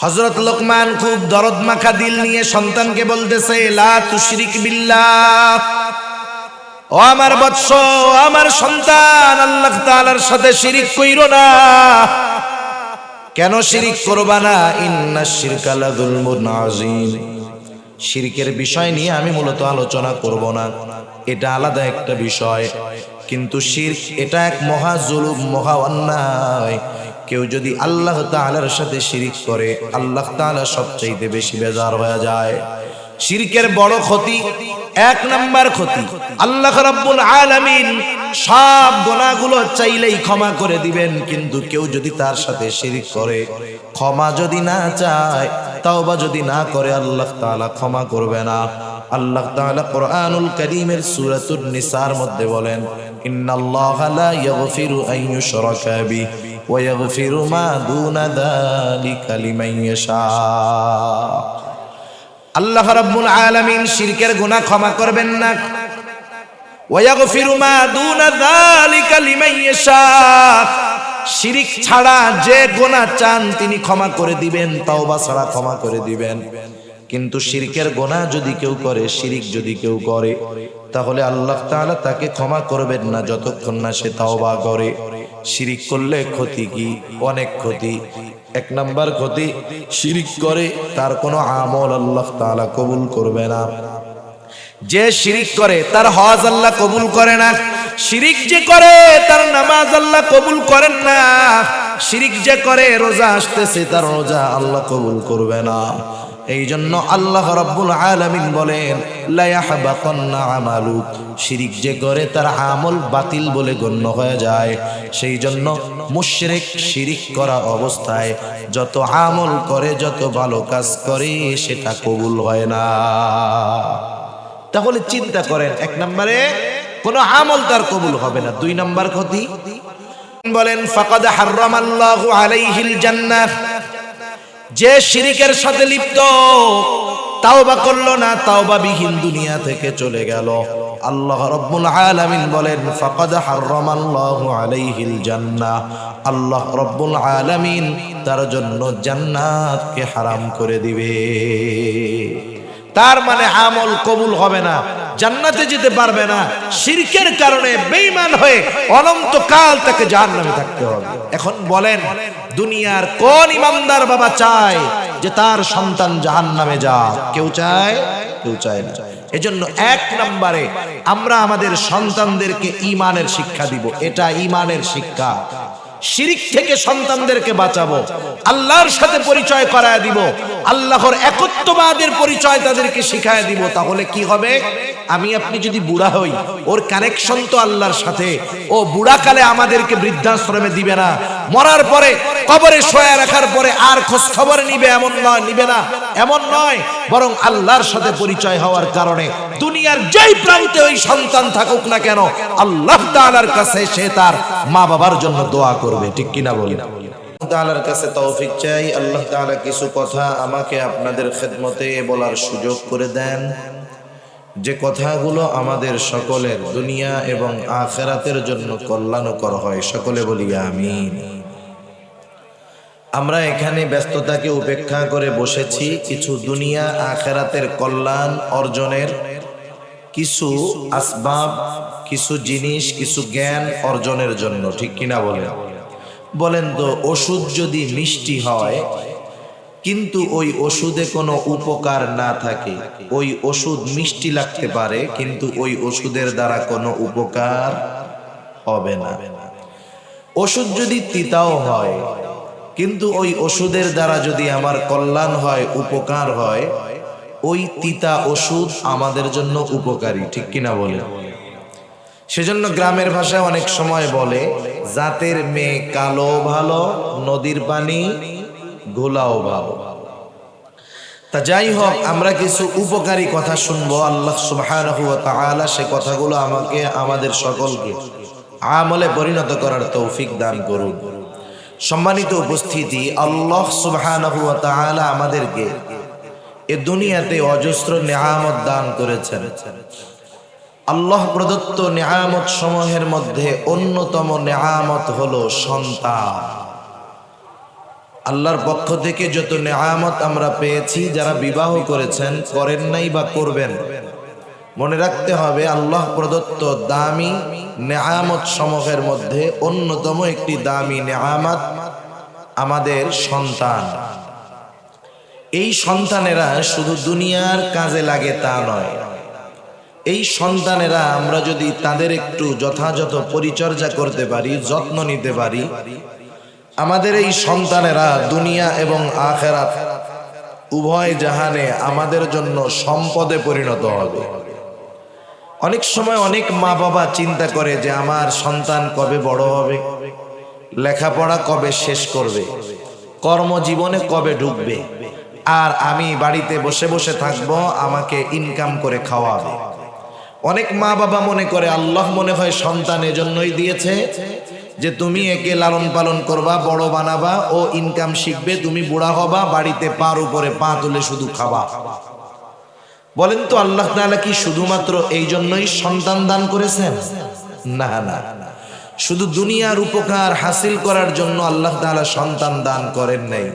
হযরত লোকমান খুব দরদ মাখা দিল নিয়ে সন্তানকে বলতেছে, লা তুশরিক বিল্লাহ, ও আমার বৎস, আমার সন্তান, আল্লাহ তাআলার সাথে শিরিক কইরো না। কেন শিরিক করবা না? ইন্নাশ শিরকা লাযুলমুন আযীম। শিরকের বিষয় নিয়ে আমি মূলত আলোচনা করব না, এটা আলাদা একটা বিষয়। কিন্তু শিরক এটা এক মহা জুলুম, মহা অন্যায়। কেউ যদি আল্লাহ তাআলার সাথে শিরিক করে, আল্লাহ তাআলা সবচাইতে বেশি বেজার হয়ে যায়। শিরকের বড় ক্ষতি, এক নাম্বার ক্ষতি, আল্লাহ রাব্বুল আলামিন সব গুনাহগুলো চাইলেই ক্ষমা করে দিবেন, কিন্তু কেউ যদি তার সাথে শিরিক করে, ক্ষমা যদি না চায়, তাওবা যদি না করে, আল্লাহ তাআলা ক্ষমা করবে না। আল্লাহ তাআলা কোরআনুল কারীমের সূরাতুন নিসার মধ্যে বলেন, ইন্নাল্লাহা লা ইয়াগফিরু আন ইউশরাকা বিহি ওয়া ইয়াগফিরু মা দুনা যালিকা লিমান ইয়াশা। আল্লাহ রাব্বুল আলামিন শিরকের গুনাহ ক্ষমা করবেন না। ওয়া ইয়াগফিরু মা দুনা যালিকা লিমান ইয়াশা। শিরিক ছাড়া যে গুনাহ চান তিনি ক্ষমা করে দিবেন, তাওবা ছাড়া ক্ষমা করে দিবেন। কিন্তু শিরকের গুনাহ যদি কেউ করে, শিরিক যদি কেউ করে, তাহলে আল্লাহ তাআলা তাকে ক্ষমা করবেন না যতক্ষণ না সে তাওবা করে। শিরিক করলে ক্ষতি কি? অনেক ক্ষতি। এক নাম্বার ক্ষতি, শিরিক করে তার কোনো আমল আল্লাহ তাআলা কবুল করবে না। যে শিরিক করে তার হজ আল্লাহ কবুল করে না। শিরিক যে করে তার নামাজ আল্লাহ কবুল করেন না। শিরিক যে করে রোজা আসতেছে, তার রোজা আল্লাহ কবুল করবে না। এই জন্য আল্লাহ রাব্বুল আলামিন বলেন, লা ইয়াহবাতান্না আমালুক। শিরিক যে করে তার আমল বাতিল বলে গণ্য হয়ে যায়। সেই জন্য মুশরিক শিরিক করা অবস্থায় যত আমল করে, যত ভালো কাজ করে, সেটা কবুল হয় না। তাহলে চিন্তা করেন, এক নম্বরে কোন আমল তার কবুল হবে না। দুই নম্বর ক্ষতি বলেন, ফাকাদ হারামাল্লাহু আলাইহিল জান্নাহ। যে শিরিকের সাথে লিপ্ত, তাওবা করলো না, তাওবা বিহীন দুনিয়া থেকে চলে গেল, আল্লাহ রাব্বুল আলামিন বলেন, ফাকাদ হারামাল্লাহু আলাইহিল জান্নাহ। আল্লাহ রাব্বুল আলামিন তার জন্য জান্নাতকে হারাম করে দিবে। তার মানে আমল কবুল হবে না, জান্নাতে যেতে পারবে না। শিরকের কারণে বেঈমান হয়ে অনন্তকাল তাকে জাহান্নামে থাকতে হবে। এখন বলেন, দুনিয়ার কোন ইমানদার বাবা চায় যে তার সন্তান জাহান্নামে যাক? কেউ চায়? কেউ চায় না। এজন্য এক নম্বরে আমরা আমাদের সন্তানদেরকে ঈমানের শিক্ষা দিব। এটা ঈমানের শিক্ষা। শিরিক থেকে সন্তানদেরকে বাঁচাবো, আল্লাহর সাথে পরিচয় করায় দিব, আল্লাহর একত্ববাদের পরিচয় তাদেরকে শিখায় দিব। তাহলে কি হবে? আমি আপনি যদি বুড়া হই, ওর কানেকশন তো আল্লাহর সাথে। ও বুড়াকালে আমাদেরকে বৃদ্ধাশ্রমে দিবে না, মরার পরে কবরে শোয়া রাখার পরে আর খোঁজ খবর নিবে এমন নয়, নিবে না এমন নয়, বরং আল্লাহর সাথে পরিচয় হওয়ার কারণে দুনিয়ার যেই প্রান্তে ওই সন্তান থাকুক না কেন, আল্লাহ তাআলার কাছে সে তার মা বাবার জন্য দোয়া করবে। ঠিক কিনা বলেন? তাআলার কাছে তৌফিক চাই। আল্লাহ তাআলা কিছু কথা আমাকে আপনাদের খেদমতে বলার সুযোগ করে দেন, যে কথাগুলো আমাদের সকলের দুনিয়া এবং আখিরাতের জন্য কল্যাণকর হয়। সকলে বলি আমিন। আমরা এখানে ব্যস্ততাকে উপেক্ষা করে বসেছি কিছু দুনিয়া আখিরাতের কল্যাণ অর্জনের কিছু আসবাব, কিছু জিনিস, কিছু জ্ঞান অর্জনের জন্য। ঠিক কিনা বলেন? বলেন তো, ওষুধ যদি মিষ্টি হয় কিন্তু ওই ওষুধে কোনো উপকার না থাকে, ওই ওষুধ মিষ্টি লাগতে পারে কিন্তু ওই ওষুধের দ্বারা কোনো উপকার হবে না। ওষুধ যদি তিতাও হয় কিন্তু ওই ওষুধের দ্বারা যদি আমার কল্যাণ হয়, উপকার হয়, ওই তিতা ওষুধ আমাদের জন্য উপকারী। ঠিক কিনা বলে? সেজন্য গ্রামের ভাষায় অনেক সময় বলে, জাতের মেয়ে কালো ভালো, নদীর পানি ঘোলাও ভালো। তা যাই হোক, আমরা কিছু উপকারী কথা শুনবো। আল্লাহ সুবহানাহু ওয়া তাআলা সে কথাগুলো আমাকে, আমাদের সকলকে আমলে পরিণত করার তৌফিক দান করুন। সম্মানিত উপস্থিতি, আল্লাহ সুবহানাহু ওয়া তাআলা আমাদেরকে এ দুনিয়াতে অজস্র নেয়ামত দান করেছেন। আল্লাহ প্রদত্ত নেয়ামত সমূহের মধ্যে অন্যতম নেয়ামত হলো সন্তান। আল্লাহর পক্ষ থেকে যত নেয়ামত আমরা পেয়েছি, যারা বিবাহ করেছেন, করেন নাই বা করবেন, মনে রাখতে হবে আল্লাহ প্রদত্ত দামি নেয়ামত সমূহের মধ্যে অন্যতম একটি দামি নেয়ামত আমাদের সন্তান। এই সন্তানেরা শুধু দুনিয়ার কাজে লাগে তা নয়, এই সন্তানেরা আমরা যদি তাদের একটু যথাযথ পরিচর্যা করতে পারি, যত্ন নিতে পারি, আমাদের এই সন্তানেরা দুনিয়া এবং আখিরাত উভয় জাহানে আমাদের জন্য সম্পদে পরিণত হবে। অনেক সময় অনেক মা বাবা চিন্তা করে যে আমার সন্তান কবে বড় হবে, লেখাপড়া কবে শেষ করবে, কর্মজীবনে কবে ঢুকবে, আর আমি বাড়িতে বসে বসে থাকবো, আমাকে ইনকাম করে খাওয়াবে। অনেক মা বাবা মনে করে আল্লাহ মনে হয় সন্তান এজন্যই দিয়েছে যে তুমি একে লালন পালন করবা, বড় বানাবা, ও ইনকাম শিখবে, তুমি বুড়া হবা, বাড়িতে পার উপরে পা তুলে শুধু খাবা। বলেন তো আল্লাহ তাআলা কি শুধুমাত্র এই জন্যই সন্তান দান করেছেন? না না, শুধু দুনিয়ার উপকার হাসিল করার জন্য আল্লাহ তাআলা সন্তান দান করেন নাই।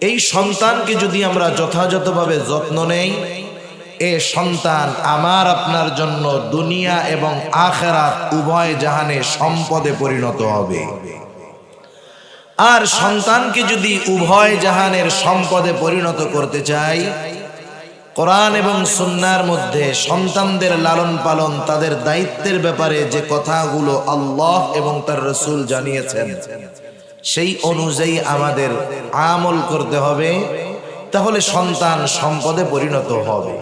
এই সন্তানকে যদি আমরা যথাযথভাবে যত্ন নেই, এ সন্তান আমার আপনার জন্য দুনিয়া এবং আখিরাত উভয় জাহানে সম্পদে পরিণত হবে। আর সন্তানকে যদি উভয় জাহানের সম্পদে পরিণত করতে চাই, কোরআন এবং সুন্নাহর মধ্যে সন্তানদের লালন পালন, তাদের দায়িত্বের ব্যাপারে যে কথাগুলো আল্লাহ এবং তার রাসূল জানিয়েছেন, সেই অনুযায়ী আমাদের আমল করতে হবে, তাহলে সন্তান সম্পদে পরিণত হবে।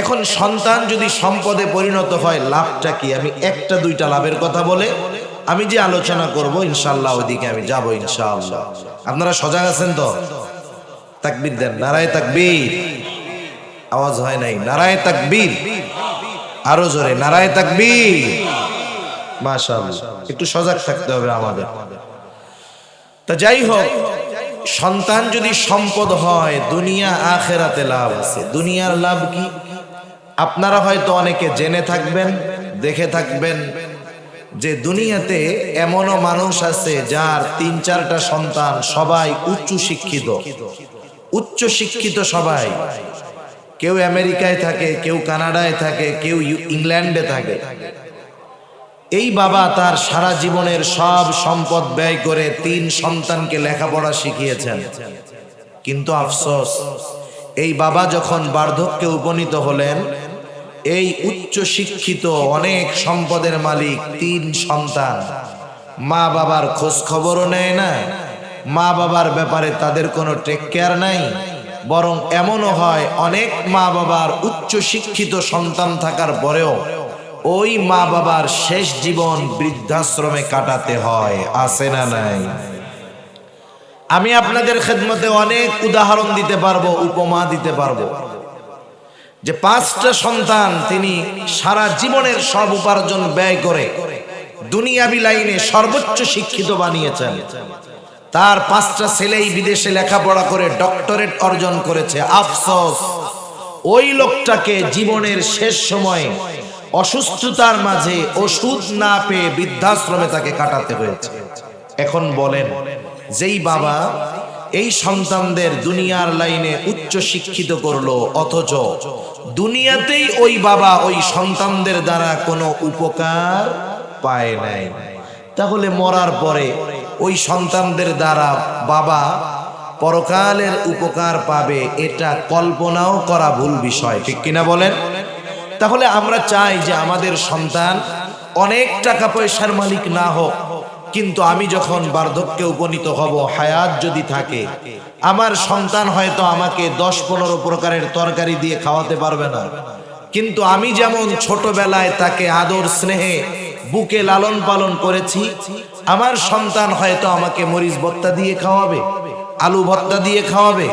এখন সন্তান যদি সম্পদে পরিণত হয়, লাভটা কি? আমি একটা দুইটা লাভের কথা বলে আমি যে আলোচনা করব ইনশাআল্লাহ ওইদিকে আমি যাব ইনশাআল্লাহ। আপনারা সজাগ আছেন তো? তাকবীর দেন, নারায়ে তাকবীর। আওয়াজ হয় নাই, নারায়ে তাকবীর। আরো জোরে, নারায়ে তাকবীর। মাশাআল্লাহ, একটু সজাগ থাকতে হবে আমাদের। তা যাই হোক, সন্তান যদি সম্পদ হয়, দুনিয়া আখিরাতে লাভ আছে। দুনিয়ার লাভ কি? আপনারা হয়তো অনেকে জেনে থাকবেন, দেখে থাকবেন যে দুনিয়াতে এমনও মানুষ আছে যার ৩-৪টা সন্তান, সবাই উচ্চ শিক্ষিত। উচ্চ শিক্ষিত সবাই, কেউ আমেরিকায় থাকে, কেউ কানাডায় থাকে, কেউ ইংল্যান্ডে থাকে। এই বাবা তার সারা জীবনের সব সম্পদ ব্যয় করে ৩ সন্তানকে লেখাপড়া শিখিয়েছেন। কিন্তু আফসোস, এই বাবা যখন বার্ধক্যে উপনীত হলেন, এই উচ্চ শিক্ষিত অনেক সম্পদের মালিক ৩ সন্তান মা বাবার খোঁজ খবরও নেয় না, মা বাবার ব্যাপারে তাদের কোনো টেক কেয়ার নাই। বরং এমনও হয় অনেক মা বাবার উচ্চ শিক্ষিত সন্তান থাকার পরেও ওই মা বাবার শেষ জীবন বৃদ্ধাশ্রমে কাটাতে হয়। আছে না নাই? আমি আপনাদের খেদমতে অনেক উদাহরণ দিতে পারবো, উপমা দিতে পারবো যে 5টা সন্তান তিনি সারা জীবনের সব উপার্জন ব্যয় করে দুনিয়াবি লাইনে সর্বোচ্চ শিক্ষিত বানিয়েছেন। তার 5টা ছেলেই বিদেশে লেখাপড়া করে ডক্টরেট অর্জন করেছে। আফসোস, ওই লোকটাকে জীবনের শেষ সময়ে অসুস্থতার মাঝে ওষুধ না পেয়ে বৃদ্ধাশ্রমে তাকে কাটাতে হয়েছে। এখন বলেন, যেই বাবা এই সন্তানদের দুনিয়ার লাইনে উচ্চ শিক্ষিত করলো, অথচ দুনিয়াতেই ওই বাবা ওই সন্তানদের দ্বারা কোনো উপকার পায় নাই, তাহলে মরার পরে ওই সন্তানদের দ্বারা বাবা পরকালের উপকার পাবে, এটা কল্পনাও করা ভুল বিষয়। ঠিক কিনা বলেন? তাহলে আমরা চাই যে আমাদের সন্তান অনেক টাকা পয়সার মালিক না হোক, কিন্তু আমি যখন বার্ধক্যে উপনীত হব, হায়াত যদি থাকে, আমার সন্তান হয়তো আমাকে 10-15 প্রকারের তরকারি দিয়ে খাওয়াতে পারবে না, কিন্তু আমি যেমন ছোটবেলায় তাকে আদর স্নেহে বুকে লালন পালন করেছি, আমার সন্তান হয়তো আমাকে মরিচ ভর্তা দিয়ে খাওয়াবে, আলু ভর্তা দিয়ে খাওয়াবে,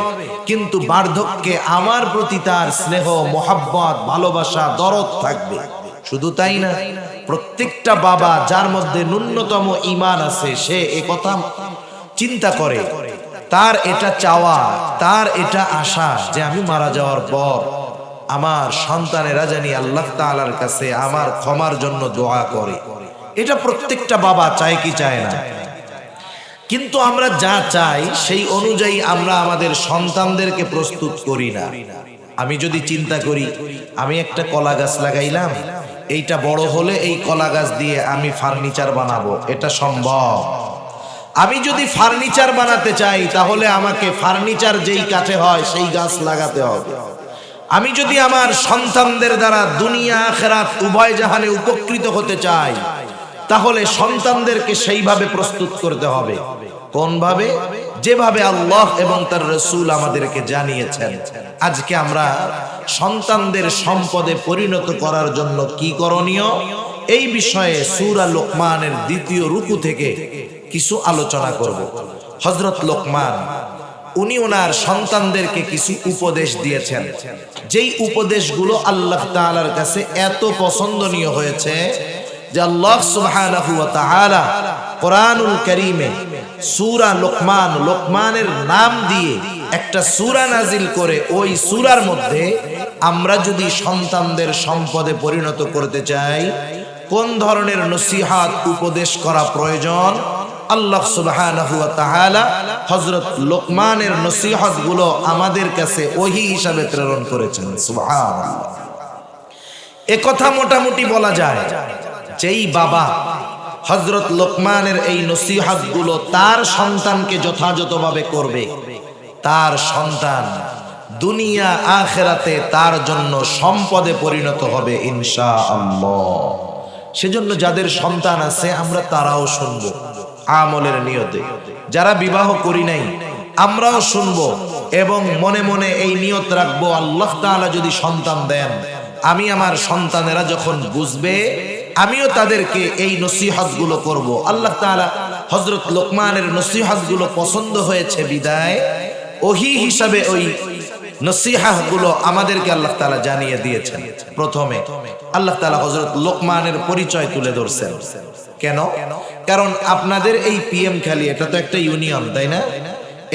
কিন্তু বার্ধক্যে আমার প্রতি তার স্নেহ, মোহাব্বত, ভালোবাসা, দরদ থাকবে। শুধু তাই না, প্রত্যেকটা বাবা যার মধ্যে ন্যূনতম ঈমান আছে, সে একথা চিন্তা করে, তার এটা চাওয়া, তার এটা আশা যে আমি মারা যাওয়ার পর আমার সন্তানেরা জানি আল্লাহ তাআলার কাছে আমার ক্ষমার জন্য দোয়া করে। এটা প্রত্যেকটা বাবা চায় কি চায় না? কিন্তু আমরা যা চাই সেই অনুযায়ী আমরা আমাদের সন্তানদেরকে প্রস্তুত করি না। আমি যদি চিন্তা করি আমি একটা কলা গাছ লাগাইলাম, এইটা বড় হলে এই কলা গাছ দিয়ে আমি ফার্নিচার বানাবো, এটা সম্ভব? আমি যদি ফার্নিচার বানাতে চাই তাহলে আমাকে ফার্নিচার যেই কাঠে হয় সেই গাছ লাগাতে হবে। আমি যদি আমার সন্তানদের দ্বারা দুনিয়া আখিরাত উভয় জাহানে উপকৃত হতে চাই তাহলে সন্তানদেরকে সেইভাবে প্রস্তুত করতে হবে। কোন ভাবে? যেভাবে আল্লাহ এবং তার রাসূল আমাদেরকে জানিয়েছেন। আজকে আমরা সন্তানদের সম্পদে পরিণত করার জন্য কি করণীয়, এই বিষয়ে সূরা লোকমানের ২য় রুকু থেকে কিছু আলোচনা করব। হযরত লোকমান উনি ওনার সন্তানদেরকে কিছু উপদেশ দিয়েছেন, যেই উপদেশগুলো আল্লাহ তাআলার কাছে এত পছন্দনীয় হয়েছে যে আল্লাহ সুবহানাহু ওয়া তাআলা কোরআনুল কারীমে সূরা লোকমান, লোকমানের নাম দিয়ে একটা সূরা নাজিল করে ওই সূরার মধ্যে আমরা যদি সন্তানদের সম্পদে পরিণত করতে চাই কোন ধরনের নসিহত উপদেশ করা প্রয়োজন, আল্লাহ সুবহানাহু ওয়া তাআলা হযরত লোকমানের নসিহতগুলো আমাদের কাছে ওহী হিসাবে প্রেরণ করেছেন। সুবহানাল্লাহ। একথা মোটামুটি বলা যায় যেই বাবা হযরত লোকমানের এই নসিহতগুলো তার সন্তানকে যথাযথভাবে করবে, তার সন্তান দুনিয়া আখিরাতে তার জন্য সম্পদে পরিণত হবে ইনশাআল্লাহ। সেজন্য যাদের সন্তান আছে আমরা তারাও শুনবো আমলের নিয়তে, যারা বিবাহ করি নাই আমরাও শুনবো এবং মনে মনে এই নিয়ত রাখবো আল্লাহ তাআলা যদি সন্তান দেন, আমি আমার সন্তানেরা যখন বুঝবে আমিও তাদেরকে এই নসিহতগুলো করব। আল্লাহ তাআলা হযরত লোকমানের নসিহতগুলো পছন্দ হয়েছে বিদায় ওহী হিসাবে ওই নসিহতগুলো আমাদেরকে আল্লাহ তাআলা জানিয়ে দিয়েছেন। প্রথমে আল্লাহ তাআলা হযরত লোকমানের পরিচয় তুলে ধরছেন। কেন? কারণ আপনাদের এই পিএম খালি এটা তো একটা ইউনিয়ন, তাই না?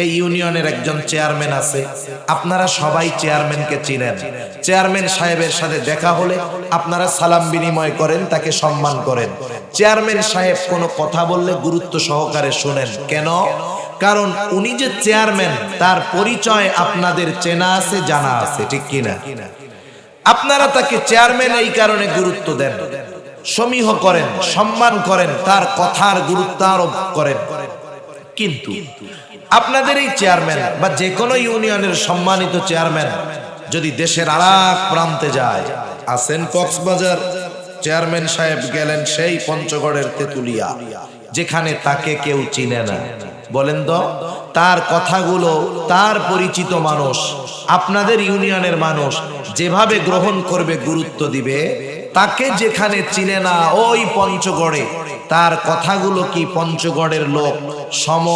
এই ইউনিয়নের একজন চেয়ারম্যান আছে, আপনারা সবাই চেয়ারম্যানকে চিনেন। চেয়ারম্যান সাহেবের সাথে দেখা হলে আপনারা সালাম বিনিময় করেন, তাকে সম্মান করেন। চেয়ারম্যান সাহেব কোনো কথা বললে গুরুত্ব সহকারে শুনেন। কেন? কারণ উনি যে চেয়ারম্যান তার পরিচয় আপনাদের চেনা আছে, জানা আছে, ঠিক কিনা? আপনারা তাকে চেয়ারম্যান এই কারণে গুরুত্ব দেন, সমীহ করেন, সম্মান করেন, তার কথার গুরুত্ব আরোপ করেন। কিন্তু আপনাদের এই চেয়ারম্যান বা যে কোনো ইউনিয়নের সম্মানিত চেয়ারম্যান যদি দেশের আরেক প্রান্তে যায়, আছেন কক্সবাজার, চেয়ারম্যান সাহেব গেলেন সেই পঞ্চগড়ের তেতুলিয়া, যেখানে তাকে কেউ চিনে না, বলেন তো তার কথাগুলো তার পরিচিত মানুষ, আপনাদের ইউনিয়নের মানুষ যেভাবে গ্রহণ করবে, গুরুত্ব দিবে, তাকে যেখানে চিনে না ওই পঞ্চগড়ে তার কথাগুলো কি পঞ্চগড়ের লোক সম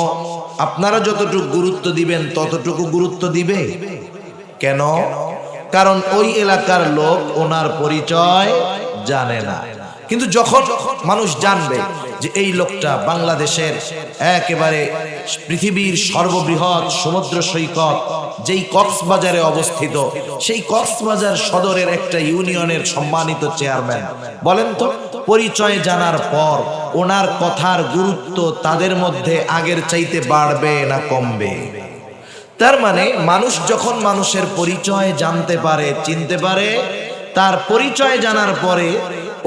আপনারা যতটুকু গুরুত্ব দিবেন ততটুকু গুরুত্ব দিবে? কেন? কারণ ওই এলাকার লোক ওনার পরিচয় জানে না। কিন্তু যখন মানুষ জানবে যে এই লোকটা বাংলাদেশের একেবারে পৃথিবীর সর্ববৃহৎ সমুদ্র সৈকত যেই কক্সবাজারে অবস্থিত, সেই কক্সবাজার সদরের একটা ইউনিয়নের সম্মানিত চেয়ারম্যান, বলেন তো পরিচয় জানার পর ওনার কথার গুরুত্ব তাদের মধ্যে আগের চাইতে বাড়বে না কমবে? তার মানে মানুষ যখন মানুষের পরিচয় জানতে পারে, চিনতে পারে, তার পরিচয় জানার পরে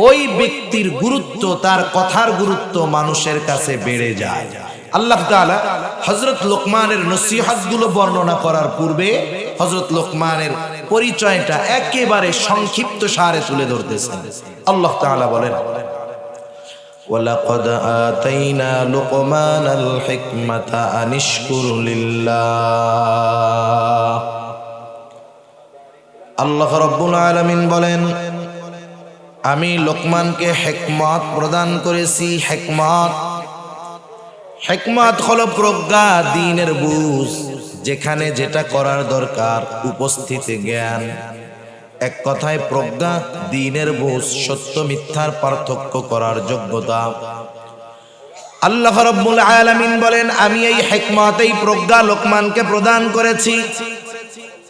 ওই ব্যক্তির গুরুত্ব, তার কথার গুরুত্ব মানুষের কাছে বেড়ে যায়। আল্লাহ তাআলা হযরত লোকমানের নসিহতগুলো বর্ণনা করার পূর্বে হযরত লোকমানের পরিচয়টা একেবারে সংক্ষিপ্ত সারে তুলে ধরতেছেন। আল্লাহ তাআলা বলেন, ওয়ালাকাদ আতাইনা লুকমানাল হিকমাতা আনিশকুর লিল্লাহ। আল্লাহ রাব্বুল আলামিন বলেন, আমি লোকমানকে হিকমত প্রদান করেছি। হিকমত হলো প্রজ্ঞা, দ্বীনের বুঝ, যেখানে যেটা করার দরকার উপস্থিতি জ্ঞান। এক কথায় প্রজ্ঞা, দ্বীনের বুঝ, সত্য মিথ্যার পার্থক্য করার যোগ্যতা। আল্লাহ রাব্বুল আলামিন বলেন, আমি এই হিকমত, এই প্রজ্ঞা লোকমানকে প্রদান করেছি।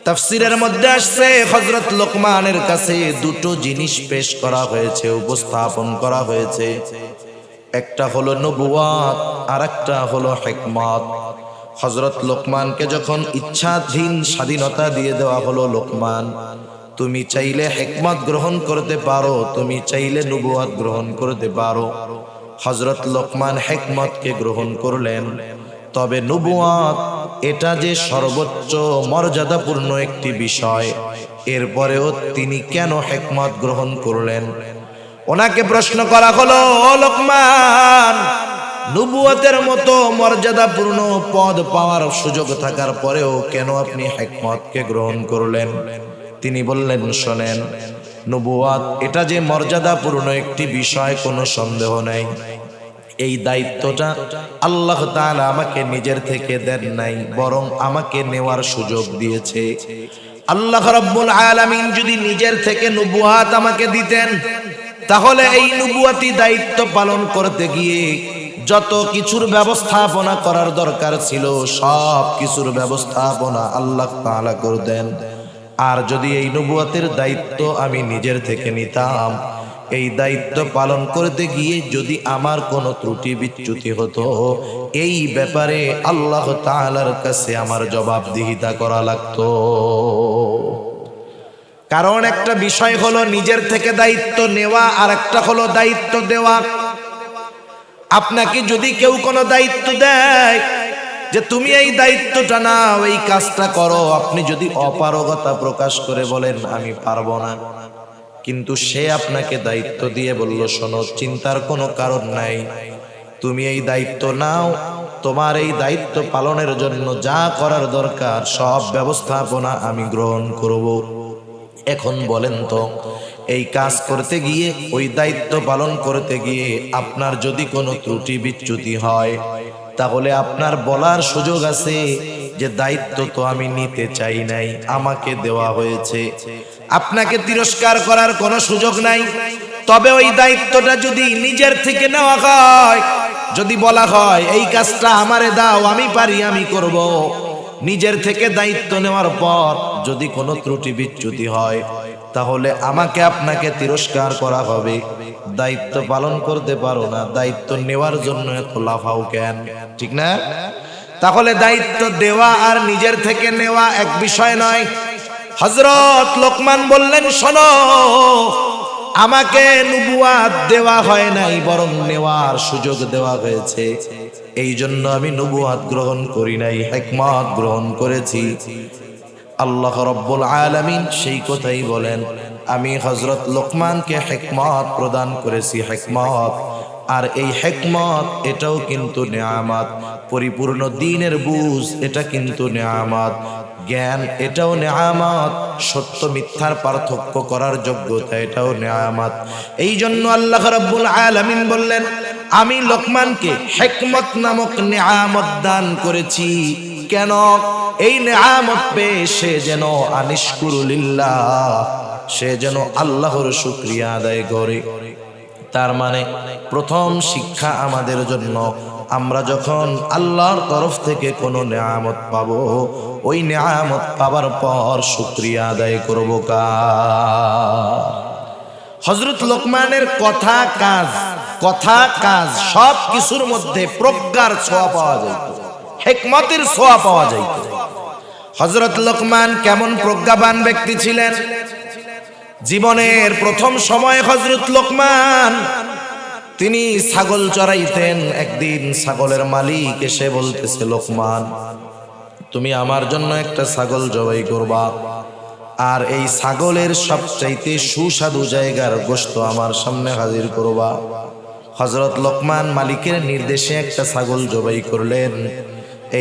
তাফসীরের মধ্যে আসছে হযরত লোকমানের কাছে দুটো জিনিস পেশ করা হয়েছে, উপস্থাপন করা হয়েছে। একটা হলো নবুয়াত আর একটা হলো হিকমত। হযরত লোকমানকে যখন ইচ্ছাধীন স্বাধীনতা দিয়ে দেওয়া হলো, লোকমান তুমি চাইলে হিকমত গ্রহণ করতে পারো, তুমি চাইলে নবুয়াত গ্রহণ করতে পারো। হযরত লোকমান হিকমতকে গ্রহণ করলেন, তবে নবুয়াত এটা যে সর্বোচ্চ মর্যাদাপূর্ণ একটি বিষয়, এরপরেও তিনি কেন হিকমত গ্রহণ করলেন? ওনাকে প্রশ্ন করা হলো, ও লোকমান, নবুয়তের মতো মর্যাদাপূর্ণ পদ পাওয়ার সুযোগ থাকার পরেও কেন আপনি হিকমতকে গ্রহণ করলেন? তিনি বললেন, শোনেন, নবুয়ত এটা যে মর্যাদাপূর্ণ একটি বিষয়, কোনো সন্দেহ নাই। এই দায়িত্বটা আল্লাহ তাআলা আমাকে নিজের থেকে দেন নাই, বরং আমাকে নেওয়ার সুযোগ দিয়েছে। আল্লাহ রাব্বুল আলামিন যদি নিজের থেকে নবুয়ত আমাকে দিতেন, তাহলে এই নবুয়তি দায়িত্ব পালন করতে গিয়ে যত কিছুর ব্যবস্থাপনা করার দরকার ছিল, সব কিছুর ব্যবস্থাপনা আল্লাহ তাআলা করতেন। আর যদি এই নবুয়তের দায়িত্ব আমি নিজের থেকে নিতাম, এই দায়িত্ব পালন করতে গিয়ে যদি আমার কোনো ত্রুটি বিচ্যুতি হতো, এই ব্যাপারে আল্লাহ তাআলার কাছে আমার জবাবদিহিতা করা লাগতো। কারণ একটা বিষয় হলো নিজের থেকে দায়িত্ব নেওয়া, আর একটা হলো দায়িত্ব দেওয়া। আপনাকে যদি কেউ কোনো দায়িত্ব দেয় যে তুমি এই দায়িত্বটা নাও, এই কাজটা করো, আপনি যদি অপারগতা প্রকাশ করে বলেন আমি পারবো না, কিন্তু সে আপনাকে দায়িত্ব দিয়ে বলল, শোনো, চিন্তার কোনো কারণ নাই, তুমি এই দায়িত্ব নাও, তোমার এই দায়িত্ব পালনের জন্য যা করার দরকার সব ব্যবস্থাপনা আমি গ্রহণ করব। এখন বলেন তো, এই কাজ করতে গিয়ে, ওই দায়িত্ব পালন করতে গিয়ে আপনার যদি কোনো ত্রুটি বিচ্যুতি হয়, তাহলে আপনার বলার সুযোগ আছে যে দায়িত্ব তো আমি নিতে চাই নাই, আমাকে দেওয়া হয়েছে। আপনাকে তিরস্কার করার কোনো সুযোগ নাই। তবে ওই দায়িত্বটা যদি নিজের থেকে নেওয়া হয়, যদি বলা হয় এই কাজটা আমারে দাও, আমি পারি, আমি করব, নিজের থেকে দায়িত্ব নেওয়ার পর যদি কোনো ত্রুটি বিচ্যুতি হয়, তাহলে আমাকে আপনাকে তিরস্কার করা হবে। দায়িত্ব পালন করতে পারো না, দায়িত্ব নেওয়ার জন্য এত লাফাও কেন? ঠিক না? তাহলে দায়িত্ব দেওয়া আর নিজের থেকে নেওয়া এক বিষয় নয়। হযরত লোকমান বললেন, শোনো, আমাকে নবুয়াত দেওয়া হয় নাই, বরং নেওয়ার সুযোগ দেওয়া হয়েছে। এই জন্য আমি নবুয়াত গ্রহণ করি নাই, হিকমত গ্রহণ করেছি। আল্লাহ রাব্বুল আলামিন সেই কথাই বলেন, আমি হযরত লোকমানকে হিকমত প্রদান করেছি, হিকমত। আর এই হিকমত এটাও কিন্তু নেয়ামত। পরিপূর্ণ দ্বীনের বুঝ এটা কিন্তু নেয়ামত। জ্ঞান এটাও নেয়ামত। সত্য মিথ্যার পার্থক্য করার যোগ্যতা এটাও নেয়ামত। এই জন্য আল্লাহ রাব্বুল আলামিন বললেন, আমি লোকমানকে হিকমত নামক নেয়ামত দান করেছি। কেন? এই নেয়ামত পেয়ে সে যেন আনিশকুরুলিল্লাহ, সে যেন আল্লাহর শুকরিয়া আদায় করে। তার মানে প্রথম শিক্ষা আমাদের জন্য, আমরা যখন আল্লাহর তরফ থেকে কোনো নেয়ামত পাবো, ওই নেয়ামত পাবার পর শুকরিয়া আদায় করব কার? হযরত লোকমানের কথা কাজ সব কিছুর মধ্যে প্রজ্ঞার ছোঁয়া পাওয়া যাইত, হিকমতের ছোঁয়া পাওয়া যাইত। হযরত লোকমান কেমন প্রজ্ঞাবান ব্যক্তি ছিলেন? জীবনের প্রথম সময় হযরত লোকমান তিনি ছাগল চড়াইতেন। একদিন ছাগলের মালিক এসে বলতেছে, লোকমান, তুমি আমার জন্য একটা ছাগল জবাই করবা, আর এই ছাগলের সবচাইতে সুস্বাদু জায়গার গোশত আমার সামনে হাজির করবা। হযরত লোকমান মালিকের নির্দেশে একটা ছাগল জবাই করলেন।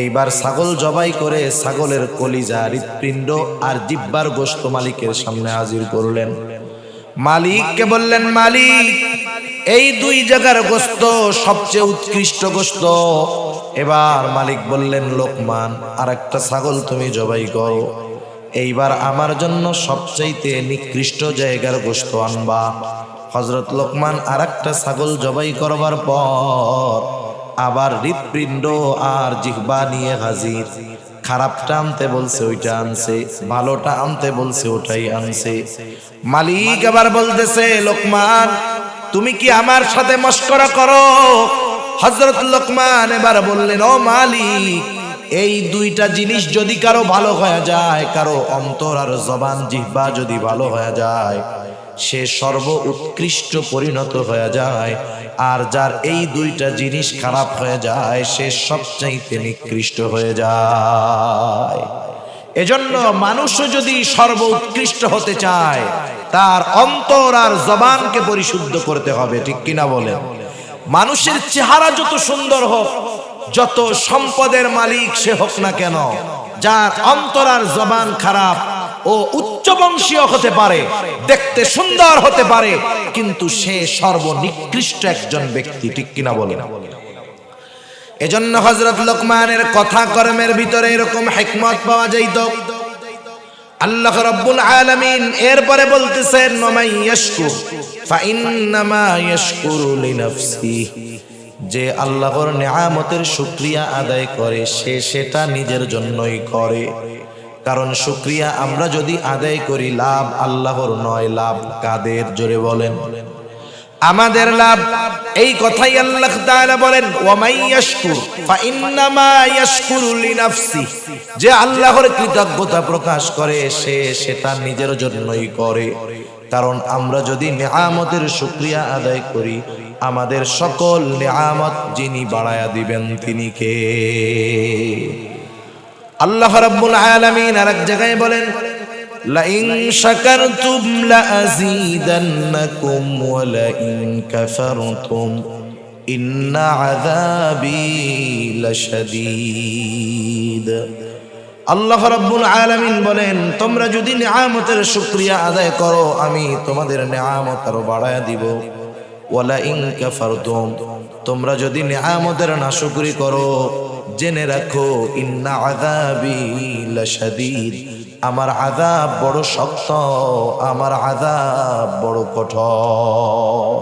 এইবার ছাগল জবাই করে ছাগলের কলিজা, হৃৎপিণ্ড আর জিহ্বার গোশত মালিকের সামনে হাজির করলেন। মালিককে বললেন, মালিক, এই দুই জায়গার গোশত সবচেয়ে উৎকৃষ্ট গোশত। এবার মালিক বললেন, লোকমান, আর একটা ছাগল তুমি জবাই করো, এইবার আমার জন্য সবচাইতে নিকৃষ্ট জায়গার গোশত আনবা। হযরত লোকমান আর একটা ছাগল জবাই করবার পর আবার হৃৎপিণ্ড আর জিহ্বা নিয়ে হাজির। খারাপটা আনতে বলছে ওইটা আনছে, ভালোটা আনতে বলছে ওটাই আনছে। মালিক আবার বলতেছে, লোকমান, তুমি কি আমার সাথে মশকরা করো? হযরত লোকমান এবার বললেন, ও মালিক, এই দুইটা জিনিস যদি কারো ভালো হয়ে যায়, কারো অন্তর আর জবান জিহ্বা যদি ভালো হয়ে যায়, সে সর্ব উৎকৃষ্ট পরিণত হয়ে যায়। আর যার এই দুইটা জিনিস খারাপ হয়ে যায়, সে সবচাইতে নিকৃষ্ট হয়ে যায়। এজন্য মানুষও যদি সর্ব উৎকৃষ্ট হতে চায়, তার অন্তর আর জবানকে পরিশুদ্ধ করতে হবে, ঠিক কিনা বলেন? মানুষের চেহারা যত সুন্দর হোক, যত সম্পদের মালিক সে হোক না কেন, যার অন্তর আর জবান খারাপ, ও উচ্চবংশীয় হতে পারে, দেখতে সুন্দর হতে পারে, কিন্তু সে সর্বনিকৃষ্ট একজন ব্যক্তি, ঠিক কিনা বলেন? এজন্য হযরত লোকমানের কথা কর্মের ভিতরে এরকম হিকমত পাওয়া যাইত। আল্লাহ রাব্বুল আলামিন এরপরে বলতেছেন, ওয়ামাই ইয়াশকুর ফাইন্নামা ইয়াশকুরু লিনাফসিহি, যে আল্লাহর নিয়ামতের শুকরিয়া আদায় করে সে সেটা নিজের জন্যই করে। কারণ শুকরিয়া আমরা যদি আদায় করি, লাভ আল্লাহর নয়, লাভ কাদের? জোরে বলেন। আমাদের লাভ। এই কথাই আল্লাহ তাআলা বলেন, ওয়ামাই ইয়াশকুর ফাইন্নামা ইয়াশকুরু লিনাফসিহি, যে আল্লাহর কৃতজ্ঞতা প্রকাশ করে সে সেটা নিজের জন্যই করে। কারণ আমরা যদি নিয়ামতের শুকরিয়া আদায় করি, আমাদের সকল নিয়ামত যিনি বাড়ায়া দিবেন তিনি কে? আল্লাহ রাব্বুল আলামিন আরেক জায়গায় বলেন, লাইন শাকারতুম লাযীদান্নাকুম ওয়া লাইন কাফারতুম ইন্না আযাবি লাশাদীদ। আল্লাহ রাব্বুল আলামিন বলেন, তোমরা যদি নিয়ামতের শুকরিয়া আদায় করো, আমি তোমাদের নিয়ামত আরো বাড়ায়া দিব। ওয়ালা ইন কাফারতুম, তোমরা যদি নিয়ামতের নাশকরি করো, জেনে রাখো ইন্না আযাবি লাশাদীদ, আমার আযাব বড় শক্ত, আমার আযাব বড় কঠোর।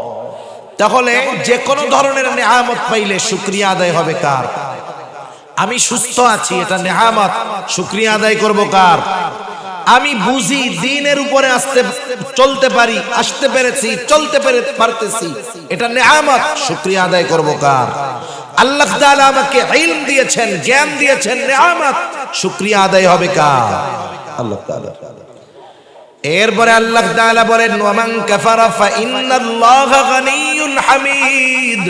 তাহলে যে কোনো ধরনের নিয়ামত পাইলে শুকরিয়া আদায় হবে কার? আমি সুস্থ আছি, এটা নিয়ামত, শুকরিয়া আদায় করব কার? আমি বুঝি দ্বীনের উপরে চলতে পারি, আসতে পেরেছি, চলতে পারতেছি, এটা নিয়ামত, শুকরিয়া আদায় করব কার? আল্লাহ তাআলা আমাকে ইলম দিয়েছেন, জ্ঞান দিয়েছেন, নিয়ামত, শুকরিয়া আদায় হবে কার? আল্লাহ তাআলা। এরপরে আল্লাহ তাআলা বলেন, ওয়ামান কাফারা ফাইন্নাল্লাহা গানিয়্যুন হামিদ।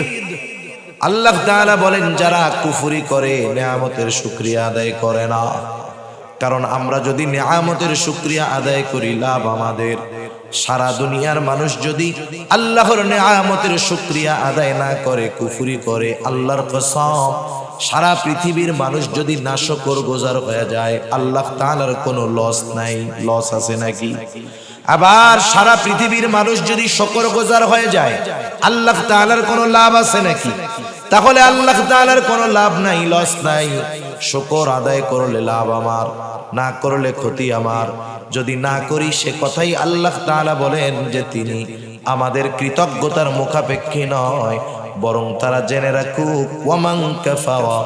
আল্লাহ তাআলা বলেন, যারা কুফরি করে নিয়ামতের শুকরিয়া আদায় করে না। কারণ আমরা যদি নিয়ামতের শুকরিয়া আদায় করি, লাভ আমাদের। সারা দুনিয়ার মানুষ যদি আল্লাহর নিয়ামতের শুকরিয়া আদায় না করে, কুফরি করে, আল্লাহর কসম, সারা পৃথিবীর মানুষ যদি নাশকর গোজার হয়ে যায়, আল্লাহ তাআলার কোনো লস নাই। লস আছে নাকি? আবার সারা পৃথিবীর মানুষ যদি শুকরগুজার হয়ে যায়, আল্লাহ তাআলার কোনো লাভ আছে নাকি? তাহলে আল্লাহ তাআলার কোনো লাভ নাই, লস নাই। শুকর আদায় করলে লাভ আমার, না করলে ক্ষতি আমার। যদি না করি, সে কথাই আল্লাহ তাআলা বলেন যে তিনি আমাদের কৃতজ্ঞতার মুখাপেক্ষী নয়, বরং তারা জেনে রাখুক, ওয়ামান কাফারা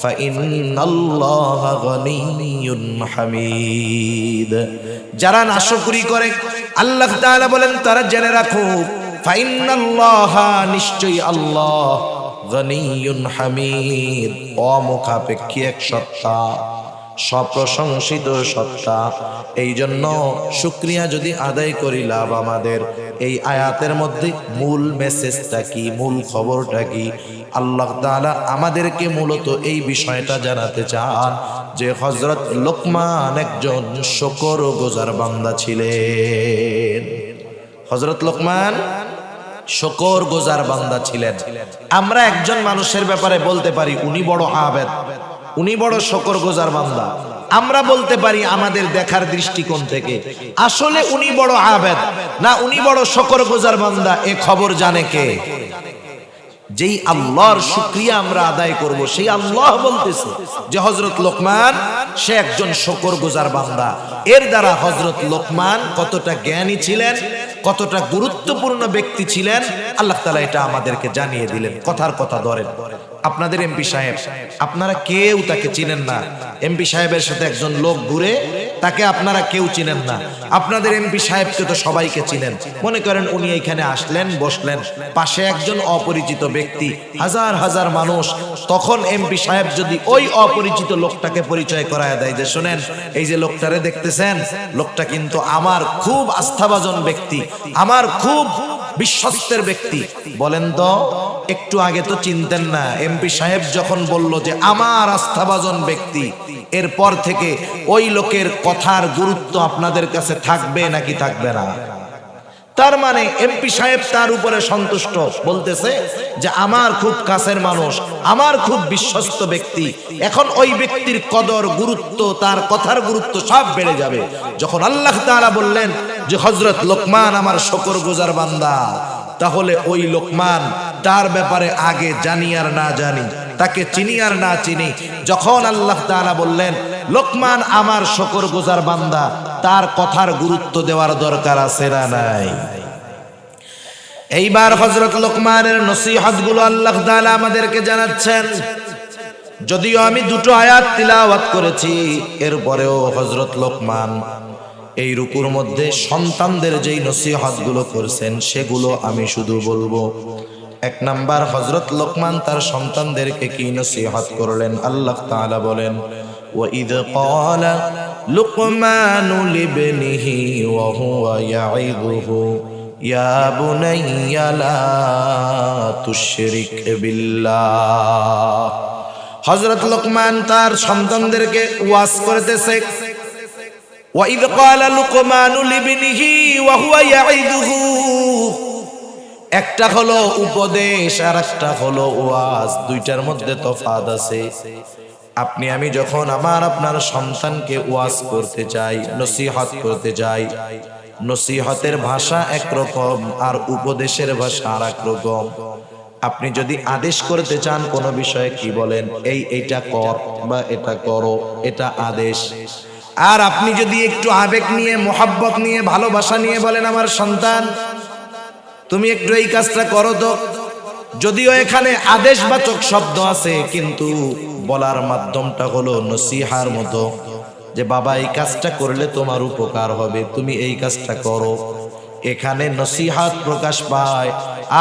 ফাইন্নাল্লাহা গানিয়্যুন হামিদ। যারা নাশকরি করে, আল্লাহ তাআলা বলেন তারা জেনে রাখুক, ফাইন্নাল্লাহা, নিশ্চয়ই আল্লাহ, গানিয়্যুন হামিদ, অমুখাপেক্ষী এক সত্তা, সপ্রশংসিত সত্তা। এই জন্য শুকরিয়া যদি আদায় করি, লাভ আমাদের। এই আয়াতের মধ্যে মূল মেসেজটা কি, মূল খবরটা কি? আল্লাহ তাআলা আমাদেরকে মূলত এই বিষয়টা জানাতে চান যে হযরত লোকমান একজন শুকরগুজার বান্দা ছিলেন। হযরত লোকমান শুকরগুজার বান্দা ছিলেন। আমরা একজন মানুষের ব্যাপারে বলতে পারি উনি বড় আবেদ, উনি বড় শুকরগুজার বান্দা। আমরা বলতে পারি আমাদের দেখার দৃষ্টিকোণ থেকে আসলে উনি বড় আবেদ না উনি বড় শুকরগুজার বান্দা, এ খবর জানে কে? যেই আল্লাহর শুকরিয়া আমরা আদায় করব, সেই আল্লাহ বলতেছে যে হযরত লোকমান সে একজন শুকরগুজার বান্দা। এর দ্বারা হযরত লোকমান কতটা জ্ঞানী ছিলেন, কতটা গুরুত্বপূর্ণ ব্যক্তি ছিলেন, আল্লাহ তাআলা এটা আমাদেরকে জানিয়ে দিলেন। কথার কথা ধরেন, আপনাদের এমপি সাহেব, আপনারা কেউ তাকে চিনেন না। এমপি সাহেবের সাথে একজন লোক ঘুরে, তাকে আপনারা কেউ চিনেন না। আপনাদের এমপি সাহেবকে তো সবাইকে চিনেন। মনে করেন উনি এখানে আসলেন, বসলেন, পাশে একজন অপরিচিত ব্যক্তি, হাজার হাজার মানুষ। তখন এমপি সাহেব যদি ওই অপরিচিত লোকটাকে পরিচয় করায় দেয় যে শুনেন, এই যে লোকটারে দেখতেছেন, লোকটা কিন্তু আমার খুব আস্থাভাজন ব্যক্তি, আমার খুব বিশ্বস্তের ব্যক্তি। বলেন তো, একটু আগে তো চিনতেন না। এমপি সাহেব যখন বলল যে আমার আস্থাভাজন ব্যক্তি, এরপর থেকে ওই লোকের কথার গুরুত্ব আপনাদের কাছে থাকবে নাকি থাকবে না? তার মানে এমপি সাহেব তার উপরে সন্তুষ্ট, বলতেছে যে আমার খুব কাছের মানুষ, আমার খুব বিশ্বস্ত ব্যক্তি। এখন ওই ব্যক্তির কদর, গুরুত্ব, তার কথার গুরুত্ব সব বেড়ে যাবে। যখন আল্লাহ তাআলা বললেন যে হযরত লোকমান আমার শুকরগুজার বান্দা, তাহলে ওই লোকমান, তার ব্যাপারে আগে জানি আর না জানি, তাকে চিনি আর না চিনি, যখন আল্লাহ তাআলা বললেন লোকমান আমার শুকরগুজার বান্দা, তার কথার গুরুত্ব দেওয়ার দরকার আছে না নাই? এইবার হযরত লোকমানের নসিহতগুলো আল্লাহ তাআলা আমাদেরকে জানাচ্ছেন। যদিও আমি দুটো আয়াত তিলাওয়াত করেছি, এরপরেও হযরত লোকমান এই রুকুর মধ্যে সন্তানদের যেই নসিহতগুলো করছেন সেগুলো আমি শুধু বলবো। এক নাম্বার, হযরত লোকমান তার সন্তানদেরকে কি নসিহত করলেন? আল্লাহ তাআলা বলেন, وَإِذْ قَالَ لُقْمَانُ لِابْنِهِ وَهُوَ يَعِظُهُ يَا بُنَيَّ لَا تُشْرِكْ بِاللَّهِ। হযরত লোকমান তার সন্তানদেরকে ওয়াজ করতেছে। وَإِذْ قَالَ لُقْمَانُ لِابْنِهِ وَهُوَ يَعِظُهُ, একটা হলো উপদেশ আর একটা হলো ওয়াজ, দুইটার মধ্যে তফাৎ আছে। আপনি আমি যখন আপনার সন্তানকে ওয়াজ করতে চাই, নসিহত করতে চাই, নসিহতের ভাষা একরকম আর উপদেশের ভাষা আর এক রকম। আপনি যদি আদেশ করতে চান কোনো বিষয়ে কি বলেন? এইটা কর বা এটা করো, এটা আদেশ। আর আপনি যদি একটু আবেগ নিয়ে, মোহাব্বত নিয়ে, ভালোবাসা নিয়ে বলেন আমার সন্তান তুমি একটু এই কাজটা করো তো, যদিও এখানে আদেশবাচক শব্দ আছে কিন্তু বলার মাধ্যমটা হলো নসিহার মতো, যে বাবা এই কাজটা করলে তোমার উপকার হবে, তুমি এই কাজটা করো। এখানে নসিহাত প্রকাশ পায়।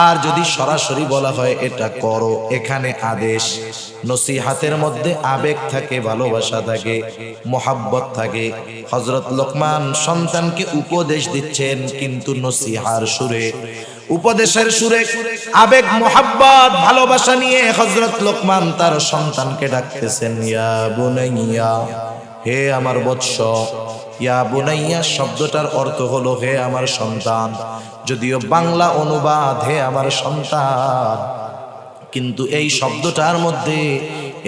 আর যদি সরাসরি বলা হয় এটা করো, এখানে আদেশ। নসিহাতের মধ্যে আবেগ থাকে, ভালোবাসা থাকে, মোহাব্বত থাকে। হযরত লোকমান সন্তানকে উপদেশ দিচ্ছেন কিন্তু নসিহার সুরে, উপদেশের সুরে, আবেগ, মোহাব্বত, ভালোবাসা নিয়ে হযরত লোকমান তার সন্তানকে ডাকতেছেন, ইয়া বুনাইয়া, হে আমার বৎস। ইয়া বুনাইয়া শব্দটার অর্থ হলো হে আমার সন্তান, যদিও বাংলা অনুবাদ হে আমার সন্তান, কিন্তু এই শব্দটার মধ্যে,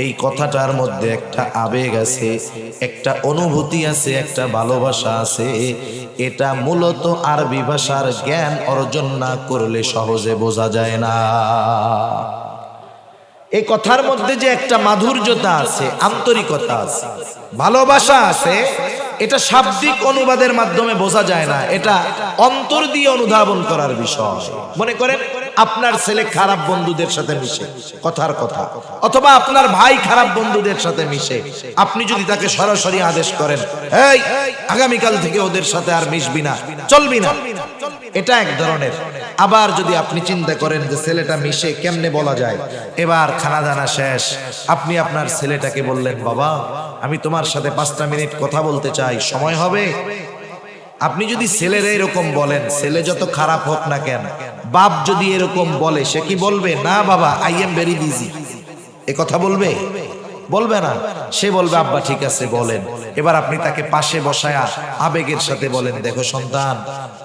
এই কথাটার মধ্যে একটা আবেগ আছে, একটা অনুভূতি আছে, একটা ভালোবাসা আছে। এটা মূলত আরবি ভাষার জ্ঞান অর্জন না করলে সহজে বোঝা যায় না। এই কথার মধ্যে যে একটা মাধুর্যতা আছে, আন্তরিকতা আছে, ভালোবাসা আছে, এটা শাব্দিক অনুবাদের মাধ্যমে বোঝা যায় না, এটা অন্তর দিয়ে অনুধাবন করার বিষয়। মনে করেন আপনার ছেলে খারাপ বন্ধুদের সাথে মিশে, কথার কথা, অথবা আপনার ভাই খারাপ বন্ধুদের সাথে মিশে, আপনি যদি তাকে সরাসরি আদেশ করেন, এই আগামীকাল থেকে ওদের সাথে আর মিশবি না, চলবি না, এটা এক ধরনের। আবার যদি আপনি চিন্তা করেন যে ছেলেটা মিশে কেমনে বলা যায়, এবার খানা দানা শেষ, আপনি আপনার ছেলেটাকে বললেন, বাবা আমি তোমার সাথে 5টা মিনিট কথা বলতে চাই, সময় হবে? আপনি যদি ছেলের এরকম বলেন, ছেলে যত খারাপ হোক না কেন, বাপ যদি এরকম বলে, সে কি বলবে? না বাবা, আই এম ভেরি বিজি, এ কথা বলবে? বলবে না। সে বলবে আব্বা ঠিক আছে বলেন। এবার আপনি তাকে পাশে বসায়া আবেগের সাথে বলেন, দেখো সন্তান,